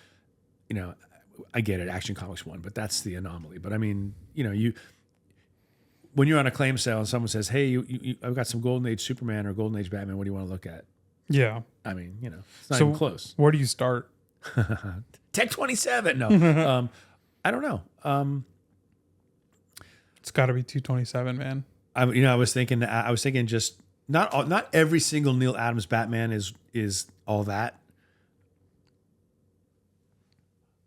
I get it. Action Comics won, but that's the anomaly. But I mean, when you're on a claim sale and someone says, "Hey, I've got some Golden Age Superman or Golden Age Batman. What do you want to look at?" Yeah, I mean, it's not even close. Where do you start? Tech 27. No, I don't know. It's got to be 227, man. I was thinking just not every single Neil Adams Batman is all that.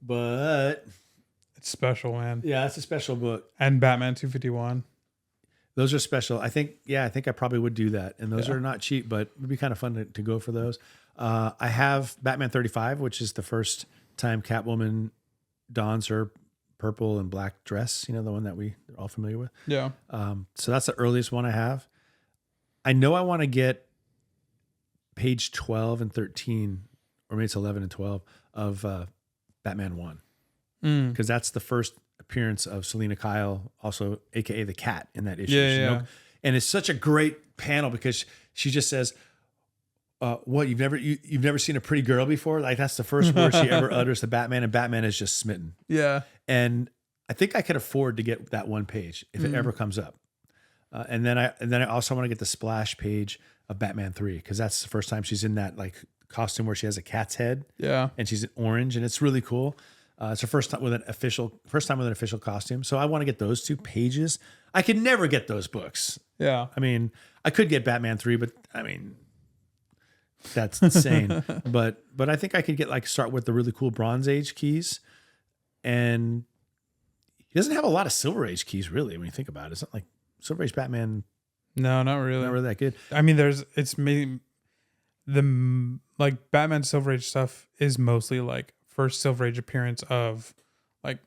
But it's special, man. Yeah, it's a special book. And Batman 251. Those are special. I think I probably would do that. And those are not cheap, but it would be kind of fun to go for those. I have Batman 35, which is the first time Catwoman dons her purple and black dress, the one that we're all familiar with. Yeah. So that's the earliest one I have. I know I want to get page 12 and 13, or maybe it's 11 and 12 of Batman 1. Because that's the first appearance of Selena Kyle, also AKA the Cat, in that issue. Yeah. And it's such a great panel because she just says, "What, you've never seen a pretty girl before?" Like that's the first word she ever utters to Batman, and Batman is just smitten. Yeah. And I think I could afford to get that one page if it ever comes up. And then I also want to get the splash page of Batman 3 because that's the first time she's in that like costume where she has a cat's head. Yeah. And she's orange and it's really cool. It's her first time with an official costume. So I want to get those 2 pages. I could never get those books. Yeah. I mean, I could get Batman 3, but I mean, that's insane. but I think I could start with the really cool Bronze Age keys. And he doesn't have a lot of Silver Age keys, really, when you think about it. It's not like Silver Age Batman. No, not really. Not really that good. I mean, like Batman Silver Age stuff is mostly like first Silver Age appearance of like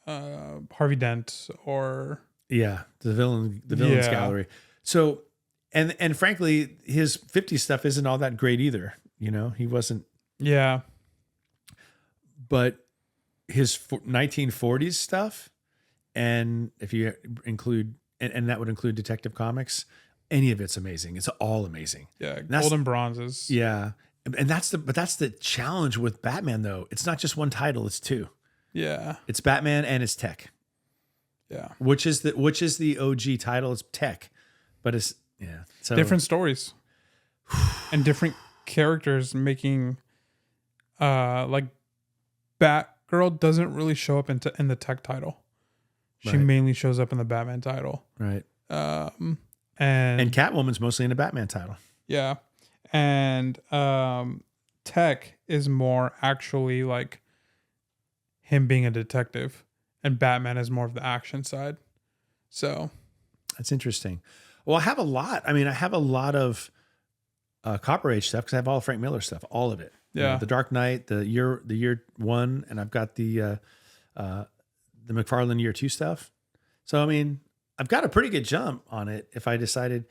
Harvey Dent or the villains gallery. So and frankly, his 50s stuff isn't all that great either. You know, he wasn't. Yeah. But his 1940s stuff, and if you include, and that would include Detective Comics, any of it's amazing. It's all amazing. Yeah, gold and bronzes. Yeah, and that's the challenge with Batman though. It's not just one title; it's 2. Yeah, it's Batman and it's Tech. Yeah, which is the OG title? It's Tech, but it's so different stories and different characters making, like Batgirl doesn't really show up in the Tech title. She mainly shows up in the Batman title. Right. And Catwoman's mostly in the Batman title. Yeah. And Tech is more actually like him being a detective, and Batman is more of the action side. So that's interesting. Well, I have a lot. I mean, I have a lot of Copper Age stuff because I have all Frank Miller stuff, all of it. Yeah. You know, the Dark Knight, the year 1, and I've got the McFarlane year 2 stuff. So, I mean, I've got a pretty good jump on it if I decided.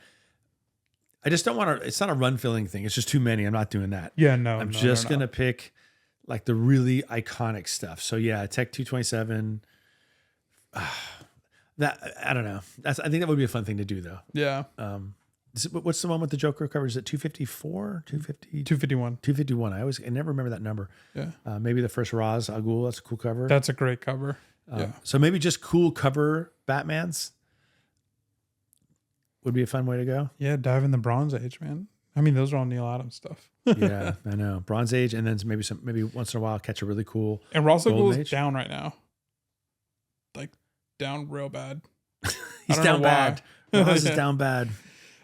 I just don't want to, it's not a run filling thing. It's just too many. I'm not doing that. Yeah, no. I'm just going to pick like the really iconic stuff. So yeah, Tech 227. That, I don't know. I think that would be a fun thing to do though. Yeah. What's the one with the Joker cover? Is it 254? 250? 251. 251. I never remember that number. Yeah. Maybe the first Ra's al Ghul. That's a cool cover. That's a great cover. Yeah. So maybe just cool cover Batmans would be a fun way to go. Yeah, dive in the Bronze Age, man. I mean, those are all Neil Adams stuff. Yeah, I know. Bronze Age, and then maybe once in a while catch a really cool. And Ra's al Ghul's down right now. Like down real bad. He's down bad. Ra's is down bad.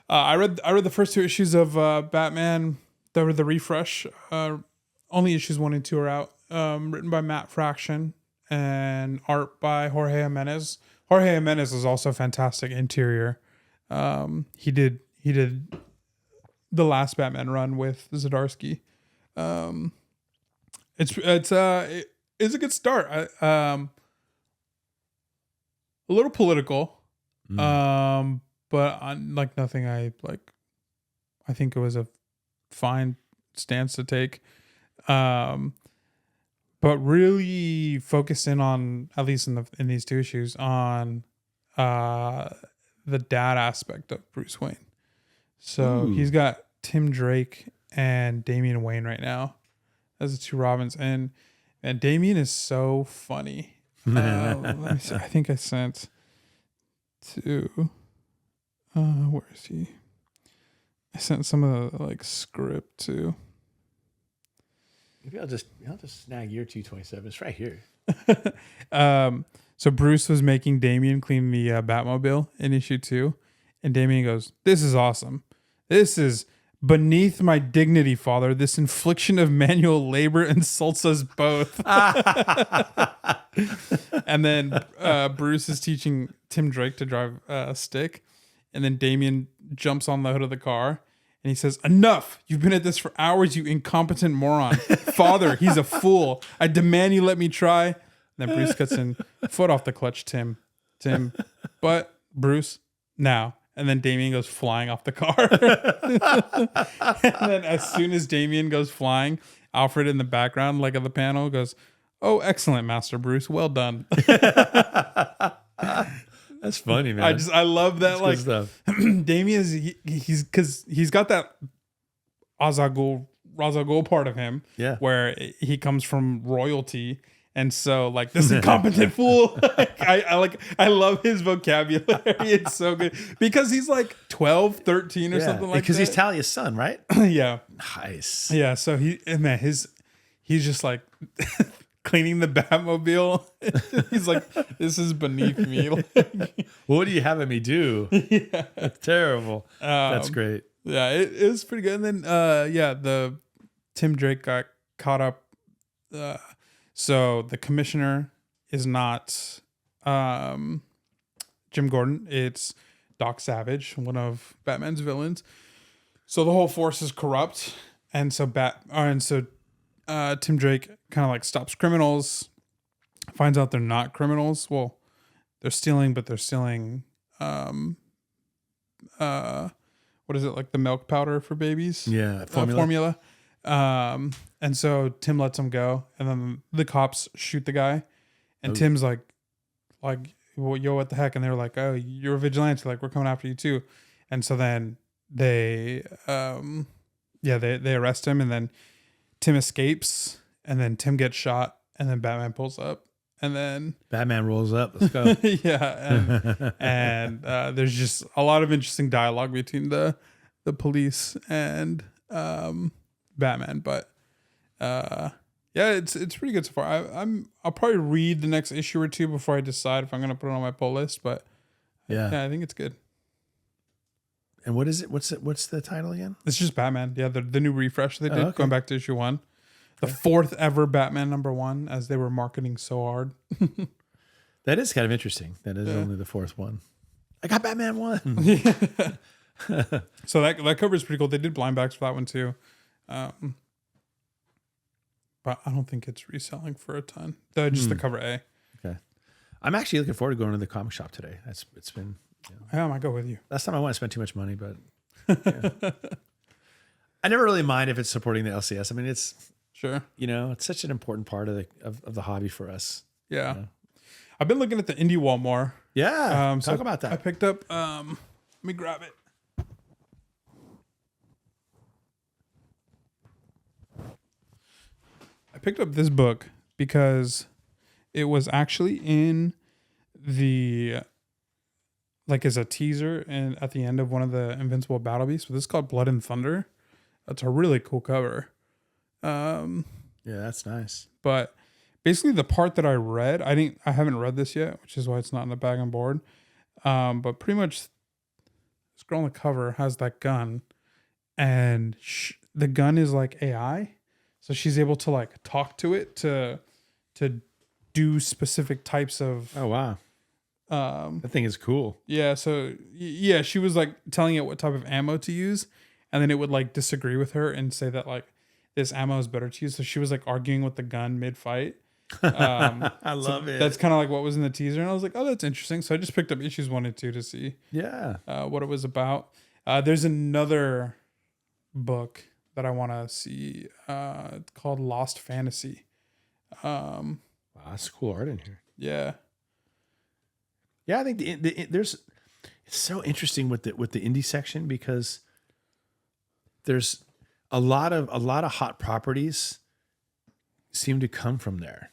I read the first 2 issues of Batman. That were the refresh. Only issues 1 and 2 are out. Written by Matt Fraction and art by Jorge Jimenez. Jorge Jimenez is also fantastic interior. He did the last Batman run with Zdarsky. It's a good start. A little political, but like nothing I like. I think it was a fine stance to take, but really focus in on, at least in these 2 issues, on the dad aspect of Bruce Wayne. So he's got Tim Drake and Damian Wayne right now as the 2 Robins, and Damian is so funny. Let me see. I think I sent to where is he? I sent some of the like script to. Maybe I'll just snag year 227. It's right here. So Bruce was making Damian clean the Batmobile in issue 2, and Damian goes, "This is awesome. This is beneath my dignity, father. This infliction of manual labor insults us both." And then Bruce is teaching Tim Drake to drive a stick, and then Damian jumps on the hood of the car, and he says, "Enough! You've been at this for hours, you incompetent moron. Father, he's a fool. I demand you let me try." And then Bruce cuts in, "Foot off the clutch, Tim. But Bruce, now." And then Damian goes flying off the car. And then as soon as Damian goes flying, Alfred in the background, like of the panel, goes, "Oh, excellent, Master Bruce. Well done." That's funny, man. I love that. That's like good stuff. Damian is he's got that Ra's al Ghul part of him, yeah, where he comes from royalty And so like this incompetent fool, I love his vocabulary. It's so good because he's like 12, 13 or something like that. Because he's Talia's son, right? Yeah. Nice. Yeah. So he's just like cleaning the Batmobile. He's like, this is beneath me. What do you having me do? Yeah. That's terrible. That's great. Yeah, it was pretty good. And then the Tim Drake got caught up. So the commissioner is not Jim Gordon. It's Doc Savage, one of Batman's villains. So the whole force is corrupt, and so Tim Drake kind of like stops criminals, finds out they're not criminals. Well, they're stealing, but they're stealing what is it, like the milk powder for babies? Yeah, formula. And so Tim lets him go, and then the cops shoot the guy, and Tim's like, well, yo, what the heck? And they're like, oh, you're a vigilante, like we're coming after you too. And so then they arrest him, and then Tim escapes, and then Tim gets shot, and then Batman pulls up, and then Batman rolls up. Let's go. Yeah, and there's just a lot of interesting dialogue between the police and Batman, but yeah, it's pretty good so far. I'll probably read the next issue or two before I decide if I'm gonna put it on my pull list, but yeah, I think it's good. And what is it? What's the title again? It's just Batman. Yeah, the new refresh they did, going back to issue 1. The 4th ever Batman #1, as they were marketing so hard. That is kind of interesting. That is only the 4th one. I got Batman 1. So that cover is pretty cool. They did blind backs for that one too. But I don't think it's reselling for a ton. Just the cover A. Okay. I'm actually looking forward to going to the comic shop today. It's been... Yeah, I might go with you. Last time I went, I spent too much money, but I never really mind if it's supporting the LCS. I mean, it's sure. It's such an important part of the hobby for us. Yeah. I've been looking at the indie wall more. Yeah. So talk about that. I picked up, let me grab it. I picked up this book because it was actually in the, like as a teaser and at the end of one of the Invincible Battle Beasts. So this is called Blood and Thunder. That's a really cool cover. Yeah, that's nice. But basically the part that I read, I haven't read this yet, which is why it's not in the bag and board. But pretty much this girl on the cover has that gun, and the gun is like AI. So she's able to like talk to it to do specific types of. Oh, wow. That thing is cool. Yeah. So yeah, she was like telling it what type of ammo to use, and then it would like disagree with her and say that like this ammo is better to use. So she was like arguing with the gun mid-fight. I love it. That's kind of like what was in the teaser, and I was like, oh, that's interesting. So I just picked up issues 1 and 2 to see what it was about. There's another book that I want to see. It's called Lost Fantasy. Wow, that's cool art in here. Yeah. Yeah, I think it's so interesting with the indie section, because there's a lot of hot properties seem to come from there.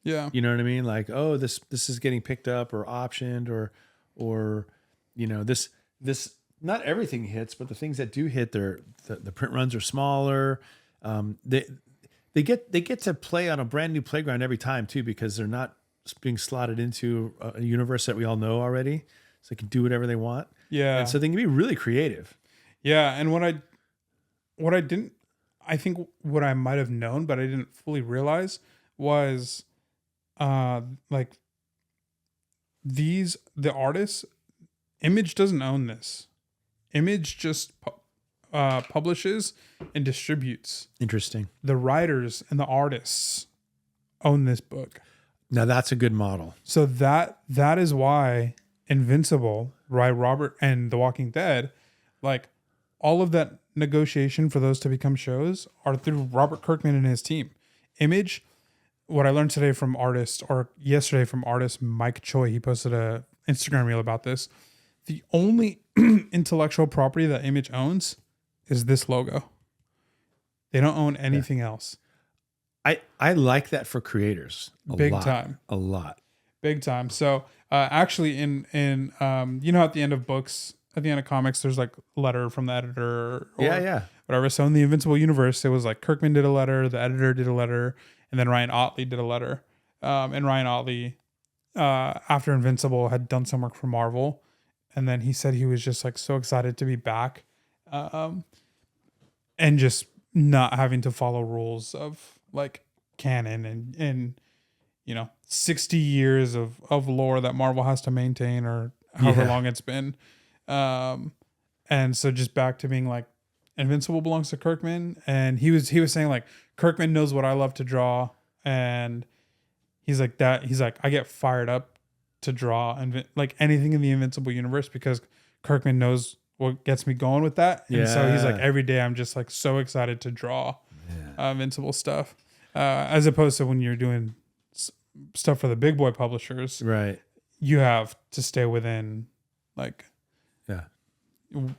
Yeah. You know what I mean? Like, oh, this is getting picked up or optioned or this not everything hits, but the things that do hit, the print runs are smaller. They get to play on a brand new playground every time too, because they're not being slotted into a universe that we all know already. So they can do whatever they want. Yeah. And so they can be really creative. Yeah. And what I might have known, but I didn't fully realize was like the artists, Image doesn't own this. Image just publishes and distributes. Interesting. The writers and the artists own this book. Now that's a good model. So that is why Invincible, right, Robert, and The Walking Dead, like all of that negotiation for those to become shows are through Robert Kirkman and his team. Image, what I learned today from yesterday from artist Mike Choi, he posted a Instagram reel about this. The only intellectual property that Image owns is this logo. They don't own anything else. I like that for creators. Big time. A lot. Big time. So actually in you know, at the end of books, at the end of comics, there's like a letter from the editor or Yeah. whatever. So in the Invincible universe, it was like Kirkman did a letter, the editor did a letter, and then Ryan Ottley did a letter. And Ryan Ottley, after Invincible, had done some work for Marvel. And then he said he was just like so excited to be back. And just not having to follow rules of like canon and 60 years of lore that Marvel has to maintain, or however long it's been. And so just back to being like Invincible belongs to Kirkman. And he was saying like Kirkman knows what I love to draw. And he's like, I get fired up to draw and like anything in the Invincible universe because Kirkman knows what gets me going with that. And so he's like, every day I'm just like so excited to draw Invincible stuff. As opposed to when you're doing stuff for the big boy publishers, right? You have to stay within like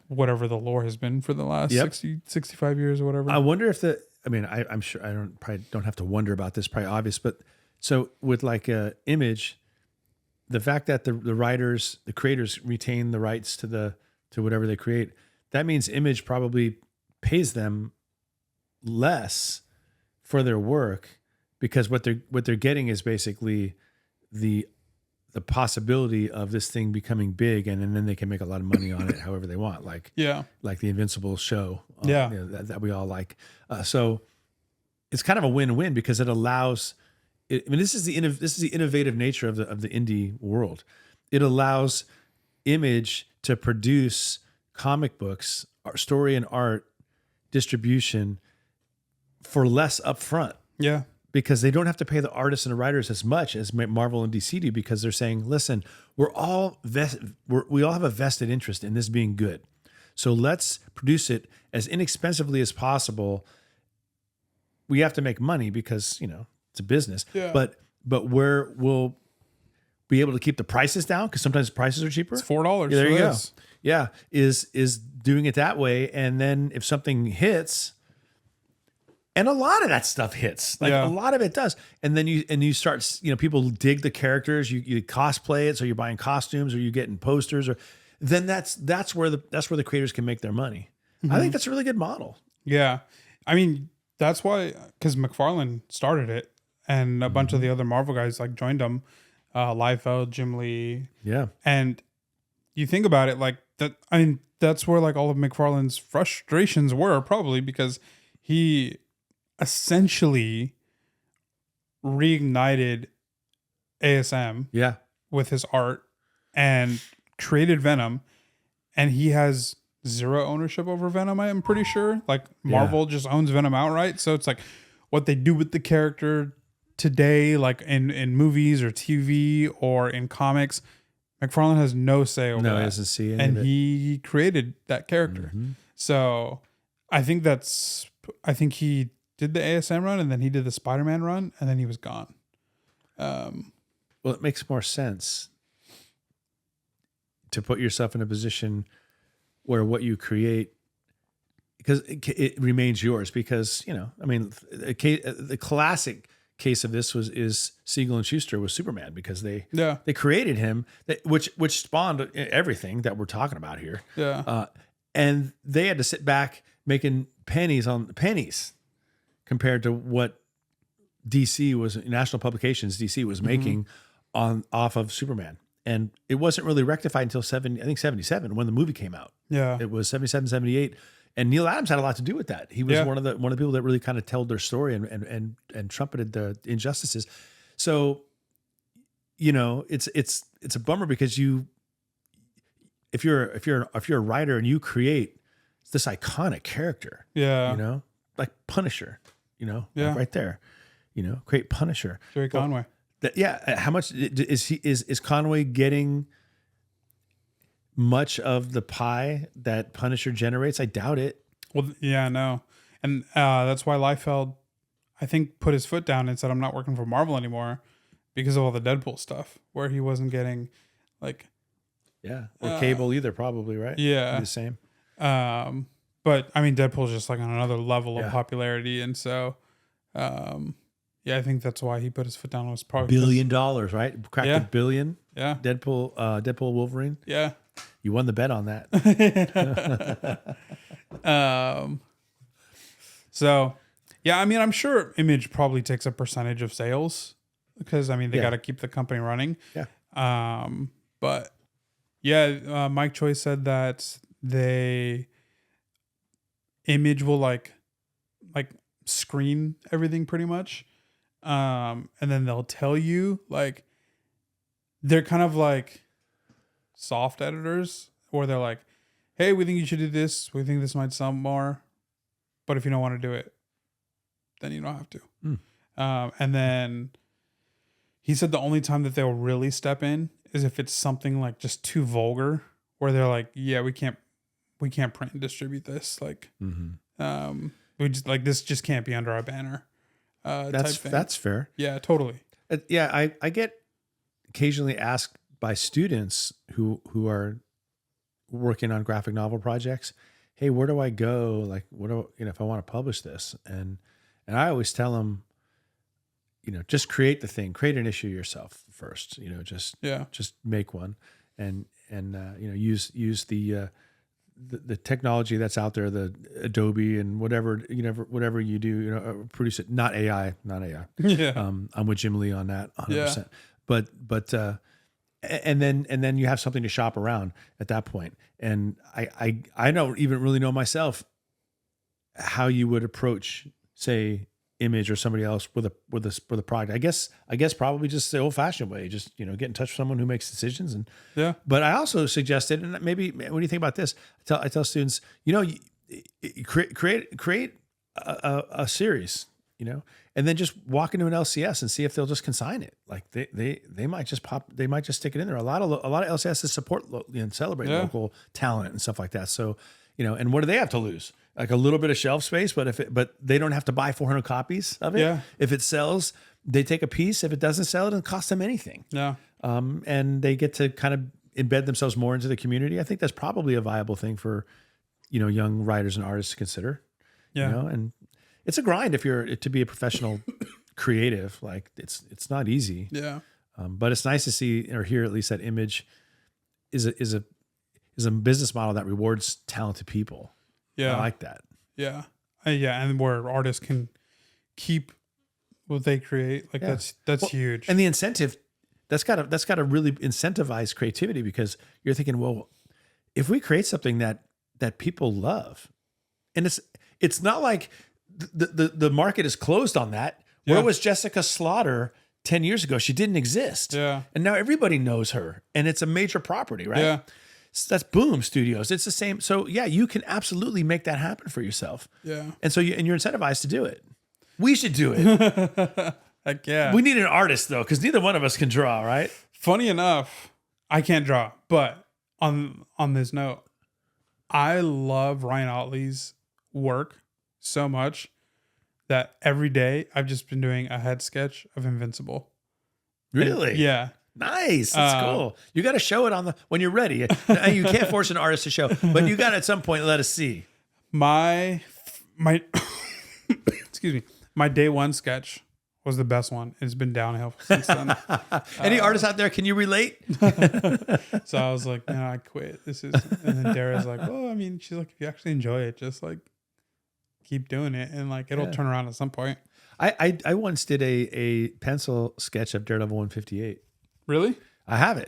whatever the lore has been for the last 60, 65 years or whatever. I wonder if I'm sure probably don't have to wonder about this, probably obvious, but so with like Image, the fact that the writers, the creators retain the rights to whatever they create, that means Image probably pays them less for their work, because what they're getting is basically the possibility of this thing becoming big, and then they can make a lot of money on it however they want, like the Invincible show, that we all like. So it's kind of a win-win because it allows. This is the innovative nature of the indie world. It allows Image to produce comic books, story and art distribution for less upfront. Yeah. Because they don't have to pay the artists and the writers as much as Marvel and DC do, because they're saying, listen, we all have a vested interest in this being good. So let's produce it as inexpensively as possible. We have to make money because, it's a business. Yeah. But we'll be able to keep the prices down, because sometimes prices are cheaper. It's $4. Yeah, there you go. Yeah. Is doing it that way. And then if something hits, and a lot of that stuff hits, like a lot of it does. And then you start, people dig the characters, you cosplay it. So you're buying costumes, or you're getting posters, or then that's where the creators can make their money. Mm-hmm. I think that's a really good model. Yeah. I mean, that's why, because McFarlane started it and a bunch of the other Marvel guys like joined them, Liefeld, Jim Lee. Yeah. And you think about it like that. I mean, that's where like all of McFarlane's frustrations were, probably because he essentially reignited ASM with his art and created Venom, and he has zero ownership over Venom. I am pretty sure like Marvel just owns Venom outright. So it's like what they do with the character today, like in movies or TV or in comics, McFarlane has no say over that. He doesn't see any and of it. He created that character. Mm-hmm. So I think he did the ASM run, and then he did the Spider-Man run, and then he was gone. Well, it makes more sense to put yourself in a position where what you create, because it remains yours. Because the classic case of this is Siegel and Schuster with Superman, because they created him, which spawned everything that we're talking about here. Yeah, and they had to sit back making pennies on pennies compared to what National Publications DC was making off of Superman. And it wasn't really rectified until 77 when the movie came out. Yeah. It was 77, 78. And Neil Adams had a lot to do with that. He was one of the people that really kind of told their story and trumpeted the injustices. So, it's a bummer, because if you're a writer and you create this iconic character, like Punisher, like right there, create Punisher. Jerry Conway. How much is Conway getting? Much of the pie that Punisher generates? I doubt it. Well, yeah, no. And that's why Liefeld, I think, put his foot down and said, I'm not working for Marvel anymore because of all the Deadpool stuff, where he wasn't getting like... Or Cable either, probably, right? Yeah. The same. But, I mean, Deadpool's just like on another level of popularity. And so, Yeah, I think that's why he put his foot down. Was $1 probably billion, right? Cracked Yeah. $1 billion. Yeah. Deadpool Wolverine. Yeah. You won the bet on that. So, yeah, I mean, I'm sure Image probably takes a percentage of sales because I mean they Yeah. got to keep the company running. Yeah. But yeah, Mike Choi said that Image will like screen everything pretty much, and then they'll tell you like they're kind of like soft editors, or they're like, hey, we think you should do this. We think this might sell more. But if you don't want to do it, then you don't have to. And then he said the only time that they'll really step in is if it's something like just too vulgar, where they're like, yeah, we can't print and distribute this. Like, we just like this just can't be under our banner. That's fair. Yeah, totally. Yeah, I get occasionally asked by students who are working on graphic novel projects, hey, where do I go? Like, if I want to publish this? And I always tell them, just create the thing, create an issue yourself first, just make one and use the technology that's out there, the Adobe and whatever you do, produce it, not AI. Yeah. I'm with Jim Lee on that 100%. But and then you have something to shop around at that point. And I don't even really know myself how you would approach, say, Image or somebody else with a product. I guess probably just the old fashioned way, just get in touch with someone who makes decisions. And but I also suggested, and maybe what do you think about this? I tell students, create a series, and then just walk into an LCS and see if they'll just consign it. Like they might just stick it in there. A lot of LCSs support and celebrate local talent and stuff like that. So, and what do they have to lose? Like a little bit of shelf space, but they don't have to buy 400 copies of it. Yeah. If it sells, they take a piece. If it doesn't sell, it doesn't cost them anything. Yeah. And they get to kind of embed themselves more into the community. I think that's probably a viable thing for, young writers and artists to consider. Yeah. And it's a grind if you're to be a professional creative. Like it's not easy. Yeah. But it's nice to see or hear at least that Image is a business model that rewards talented people. Yeah. I like that. Yeah. And where artists can keep what they create. Like that's huge. And the incentive, that's got to really incentivize creativity, because you're thinking, well, if we create something that people love, and it's not like the market is closed on that. Where was Jessica Slaughter 10 years ago? She didn't exist. Yeah. And now everybody knows her, and it's a major property, right? Yeah. So that's Boom Studios. It's the same. So yeah, you can absolutely make that happen for yourself. Yeah. And so you're incentivized to do it. We should do it. Like, yeah. We need an artist though, because neither one of us can draw, right? Funny enough, I can't draw, but on this note, I love Ryan Otley's work so much that every day I've just been doing a head sketch of Invincible. Really? And, yeah. Nice. That's cool. You got to show it when you're ready. You can't force an artist to show, but you got to at some point let us see. My excuse me. My day one sketch was the best one. It's been downhill since then. Any artists out there, can you relate? So I was like, no, I quit. And then Dara's like, well, I mean, she's like, if you actually enjoy it, just like keep doing it, and like it'll turn around at some point. I once did a pencil sketch of Daredevil 158. Really? I have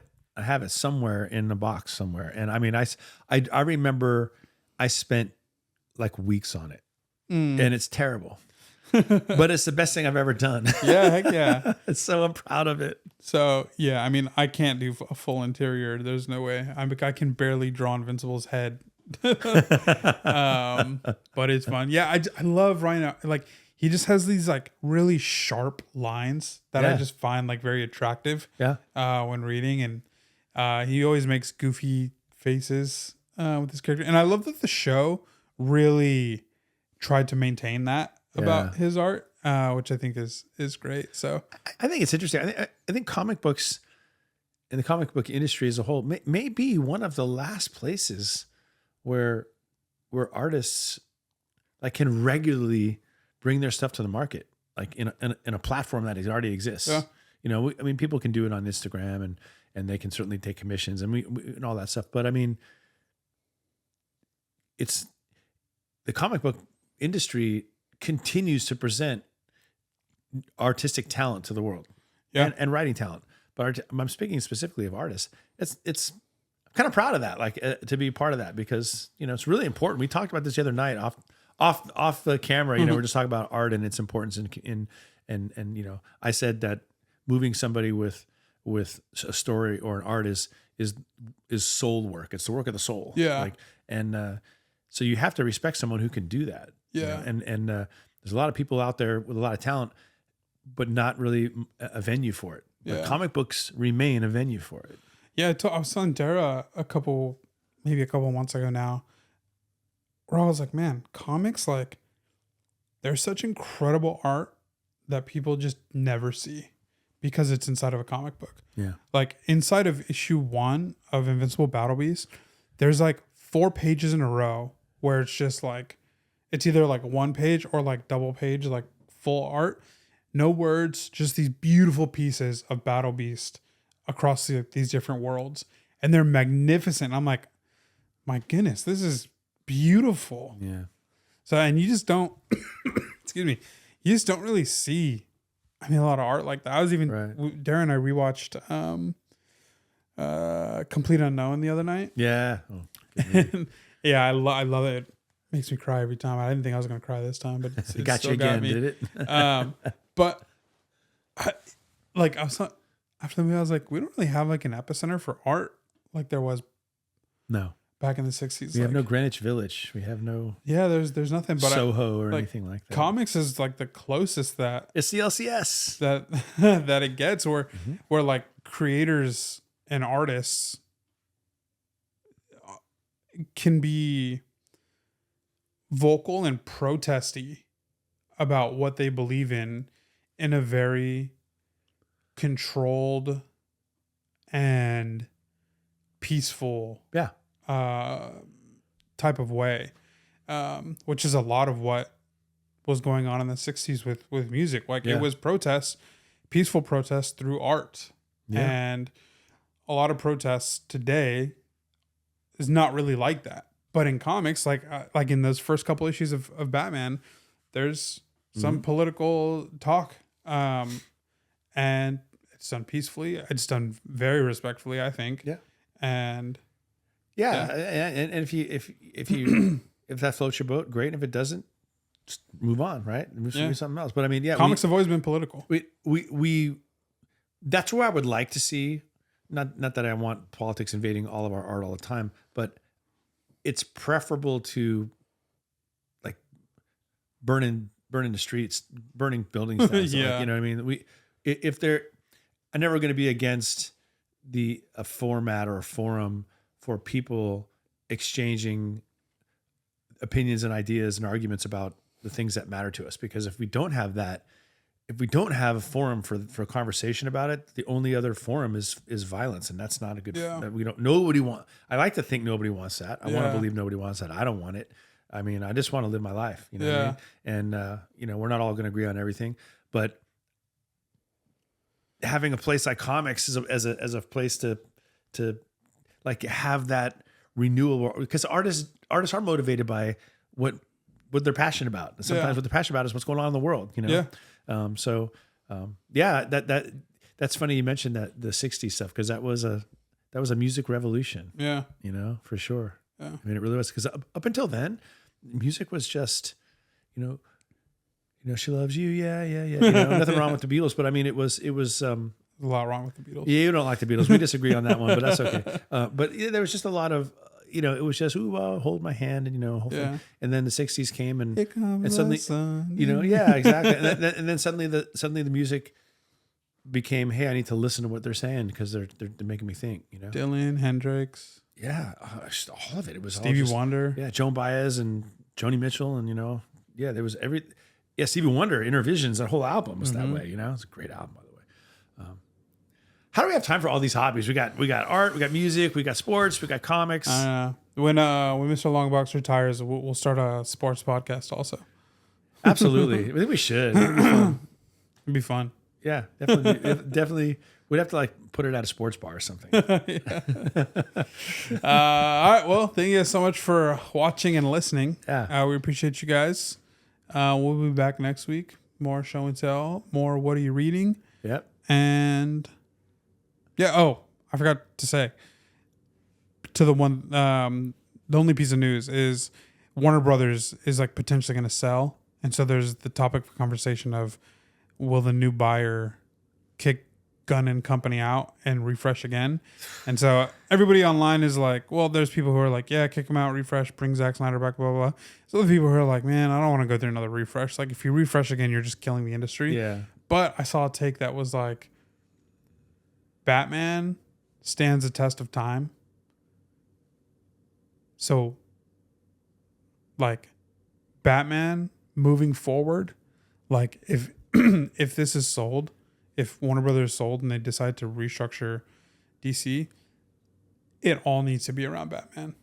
it somewhere in a box somewhere. And I mean, I remember I spent like weeks on it, and it's terrible, but it's the best thing I've ever done. Yeah. Heck yeah. So I'm proud of it. So yeah, I mean, I can't do a full interior. There's no way. I can barely draw Invincible's head. But it's fun. Yeah. I love Ryan. Like, he just has these like really sharp lines that I just find like very attractive. Yeah. When reading, and he always makes goofy faces with his character, and I love that the show really tried to maintain that about his art, which I think is great. So I think it's interesting. I think comic books and the comic book industry as a whole may be one of the last places where artists like can regularly bring their stuff to the market. like in a platform that already exists. Yeah. You know, I mean, people can do it on Instagram and they can certainly take commissions and we and all that stuff. But I mean, it's the comic book industry continues to present artistic talent to the world, and writing talent. But I'm speaking specifically of artists. It's I'm kind of proud of that, like to be part of that, because you know it's really important. We talked about this the other night off the camera. You know, we're just talking about art and its importance and you know, I said that moving somebody with a story or an art is soul work. It's the work of the soul. Yeah. Like so you have to respect someone who can do that. Yeah. You know? And there's a lot of people out there with a lot of talent, but not really a venue for it. But comic books remain a venue for it. Yeah, I was telling Dara maybe a couple months ago now, where I was like, man, comics, like, there's such incredible art that people just never see because it's inside of a comic book. Yeah. Like, inside of issue 1 of Invincible Battle Beast, there's like 4 pages in a row where it's just like, it's either like 1 page or like double page, like full art. No words, just these beautiful pieces of Battle Beast across these different worlds. And they're magnificent. I'm like, my goodness, this is beautiful. Yeah. So, and you just don't, excuse me, you just don't really see, I mean, a lot of art like that. I was even, Darren and I rewatched Complete Unknown the other night. Yeah. Yeah, I love it. It makes me cry every time. I didn't think I was going to cry this time, but it got you again, did it? But I was not, after the movie, I was like, we don't really have like an epicenter for art like there was back in the 60s. We have no Greenwich Village. We have no there's nothing but Soho or anything like that. Comics is like the closest that it's the LCS that it gets where like creators and artists can be vocal and protesty about what they believe in a very controlled and peaceful type of way, which is a lot of what was going on in the 60s with music. Like it was peaceful protest through art. And a lot of protests today is not really like that. But in comics, like in those first couple issues of Batman, there's some political talk, and it's done peacefully. It's done very respectfully, I think. Yeah. And and if that floats your boat, great. And if it doesn't, just move on, right? Move to something else. But I mean, comics have always been political. We that's where I would like to see. Not that I want politics invading all of our art all the time, but it's preferable to like burning the streets, burning buildings down. Like, you know what I mean? I'm never going to be against a format or a forum for people exchanging opinions and ideas and arguments about the things that matter to us. Because if we don't have that, if we don't have a forum for a conversation about it, the only other forum is violence, and that's not a good. I like to think nobody wants that. I want to believe nobody wants that. I don't want it. I mean, I just want to live my life, you know. What I mean? And you know, we're not all going to agree on everything, but having a place like comics as a place to like have that renewal, because artists are motivated by what they're passionate about. And sometimes what they're passionate about is what's going on in the world, you know. Yeah. That's funny you mentioned that the 60s stuff, because that was a music revolution. Yeah. You know, for sure. Yeah. I mean, it really was, because up until then, music was just, you know, she loves you. Yeah. You know, nothing wrong with the Beatles, but I mean, it was a lot wrong with the Beatles. Yeah, you don't like the Beatles. We disagree on that one, but that's okay. But there was just a lot of, you know, it was just, hold my hand, and, you know, hopefully. And then the 60s came, and suddenly, you know, exactly. And then suddenly the music became, hey, I need to listen to what they're saying, because they're making me think, you know. Dylan, Hendrix. Yeah. Just all of it. It was Stevie Wonder. Yeah. Joan Baez and Joni Mitchell. And, you know, there was Stevie Wonder, Inner Visions, that whole album was that way, you know. It's a great album, by the way. How do we have time for all these hobbies? We got art, we got music, we got sports, we got comics. When Mr. Longbox retires, we'll start a sports podcast also. Absolutely. I think we should. It'd be fun. Yeah, definitely. Definitely. We'd have to like put it at a sports bar or something. All right. Well, thank you guys so much for watching and listening. Yeah. We appreciate you guys. We'll be back next week. More show and tell. More what are you reading? Yep. And yeah. Oh, I forgot to say to the one. The only piece of news is Warner Brothers is like potentially going to sell, and so there's the topic of conversation of will the new buyer kick Gunn and company out and refresh again? And so everybody online is like, well, there's people who are like, yeah, kick him out, refresh, bring Zack Snyder back, blah, blah, blah. So other people who are like, man, I don't want to go through another refresh. Like if you refresh again, you're just killing the industry. Yeah. But I saw a take that was like, Batman stands the test of time. So like Batman moving forward, like if if this is sold, if Warner Brothers is sold and they decide to restructure DC, it all needs to be around Batman.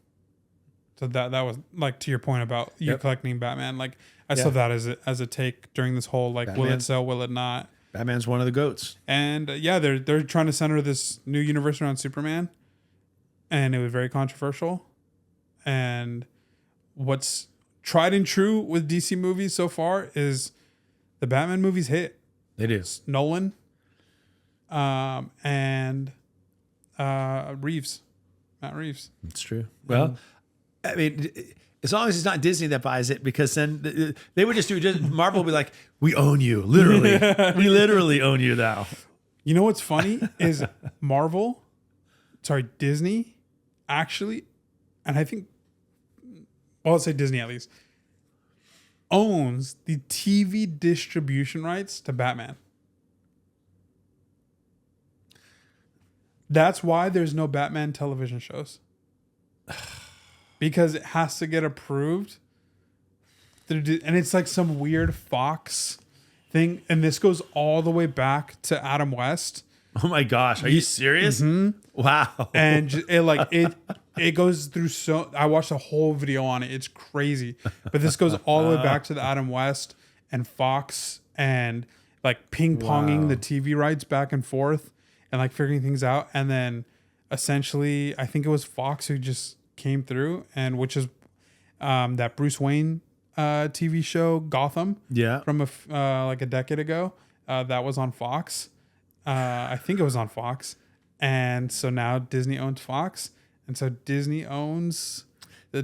So that was like to your point about you collecting Batman. Like I saw that as a take during this whole like Batman. Will it sell, will it not? Batman's one of the GOATs. And they're trying to center this new universe around Superman, and it was very controversial. And what's tried and true with DC movies so far is the Batman movies hit. It is. Nolan, and Reeves, Matt Reeves. It's true. Well, I mean, as long as it's not Disney that buys it, because then they would just Marvel would be like, we own you, literally. We literally own you now. You know what's funny is Disney, actually, and I think, well, let's say Disney at least, owns the TV distribution rights to Batman. That's why there's no Batman television shows. Because it has to get approved. And it's like some weird Fox thing. And this goes all the way back to Adam West. Oh my gosh. Are you serious? Mm-hmm. Wow. And it goes through I watched a whole video on it. It's crazy. But this goes all the way back to the Adam West and Fox and like ping-ponging the TV rights back and forth and like figuring things out. And then essentially, I think it was Fox who just came through, and which is that Bruce Wayne TV show Gotham. Yeah. From like a decade ago. That was on Fox. I think it was on Fox. And so now Disney owns Fox. And so Disney owns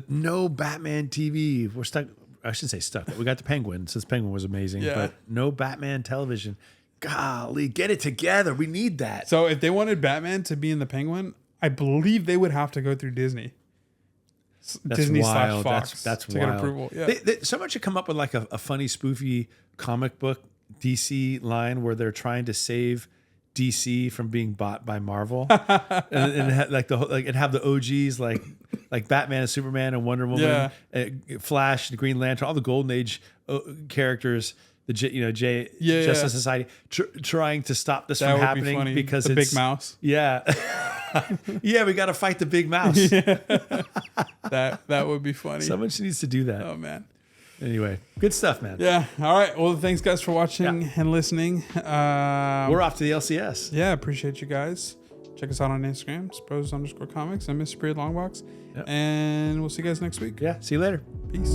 no Batman TV. We're stuck. I shouldn't say stuck. We got the Penguin, since Penguin was amazing. Yeah. But no Batman television. Golly, get it together. We need that. So if they wanted Batman to be in the Penguin, I believe they would have to go through Disney. That's Disney wild. / Fox That's to wild. get approval. Yeah. Someone should come up with like a funny, spoofy comic book DC line where they're trying to save DC from being bought by Marvel, and have the OGs like Batman and Superman and Wonder Woman, Flash, the Green Lantern, all the Golden Age characters. Justice Society trying to stop this from happening because the it's big mouse. Yeah, yeah, we got to fight the big mouse. That would be funny. Someone needs to do that. Oh man. Anyway, good stuff, man. Yeah. All right. Well, thanks guys for watching and listening. We're off to the LCS. Yeah, appreciate you guys. Check us out on Instagram, Spros_comics and Mr. Period Longbox. Yep. And we'll see you guys next week. Yeah. See you later. Peace.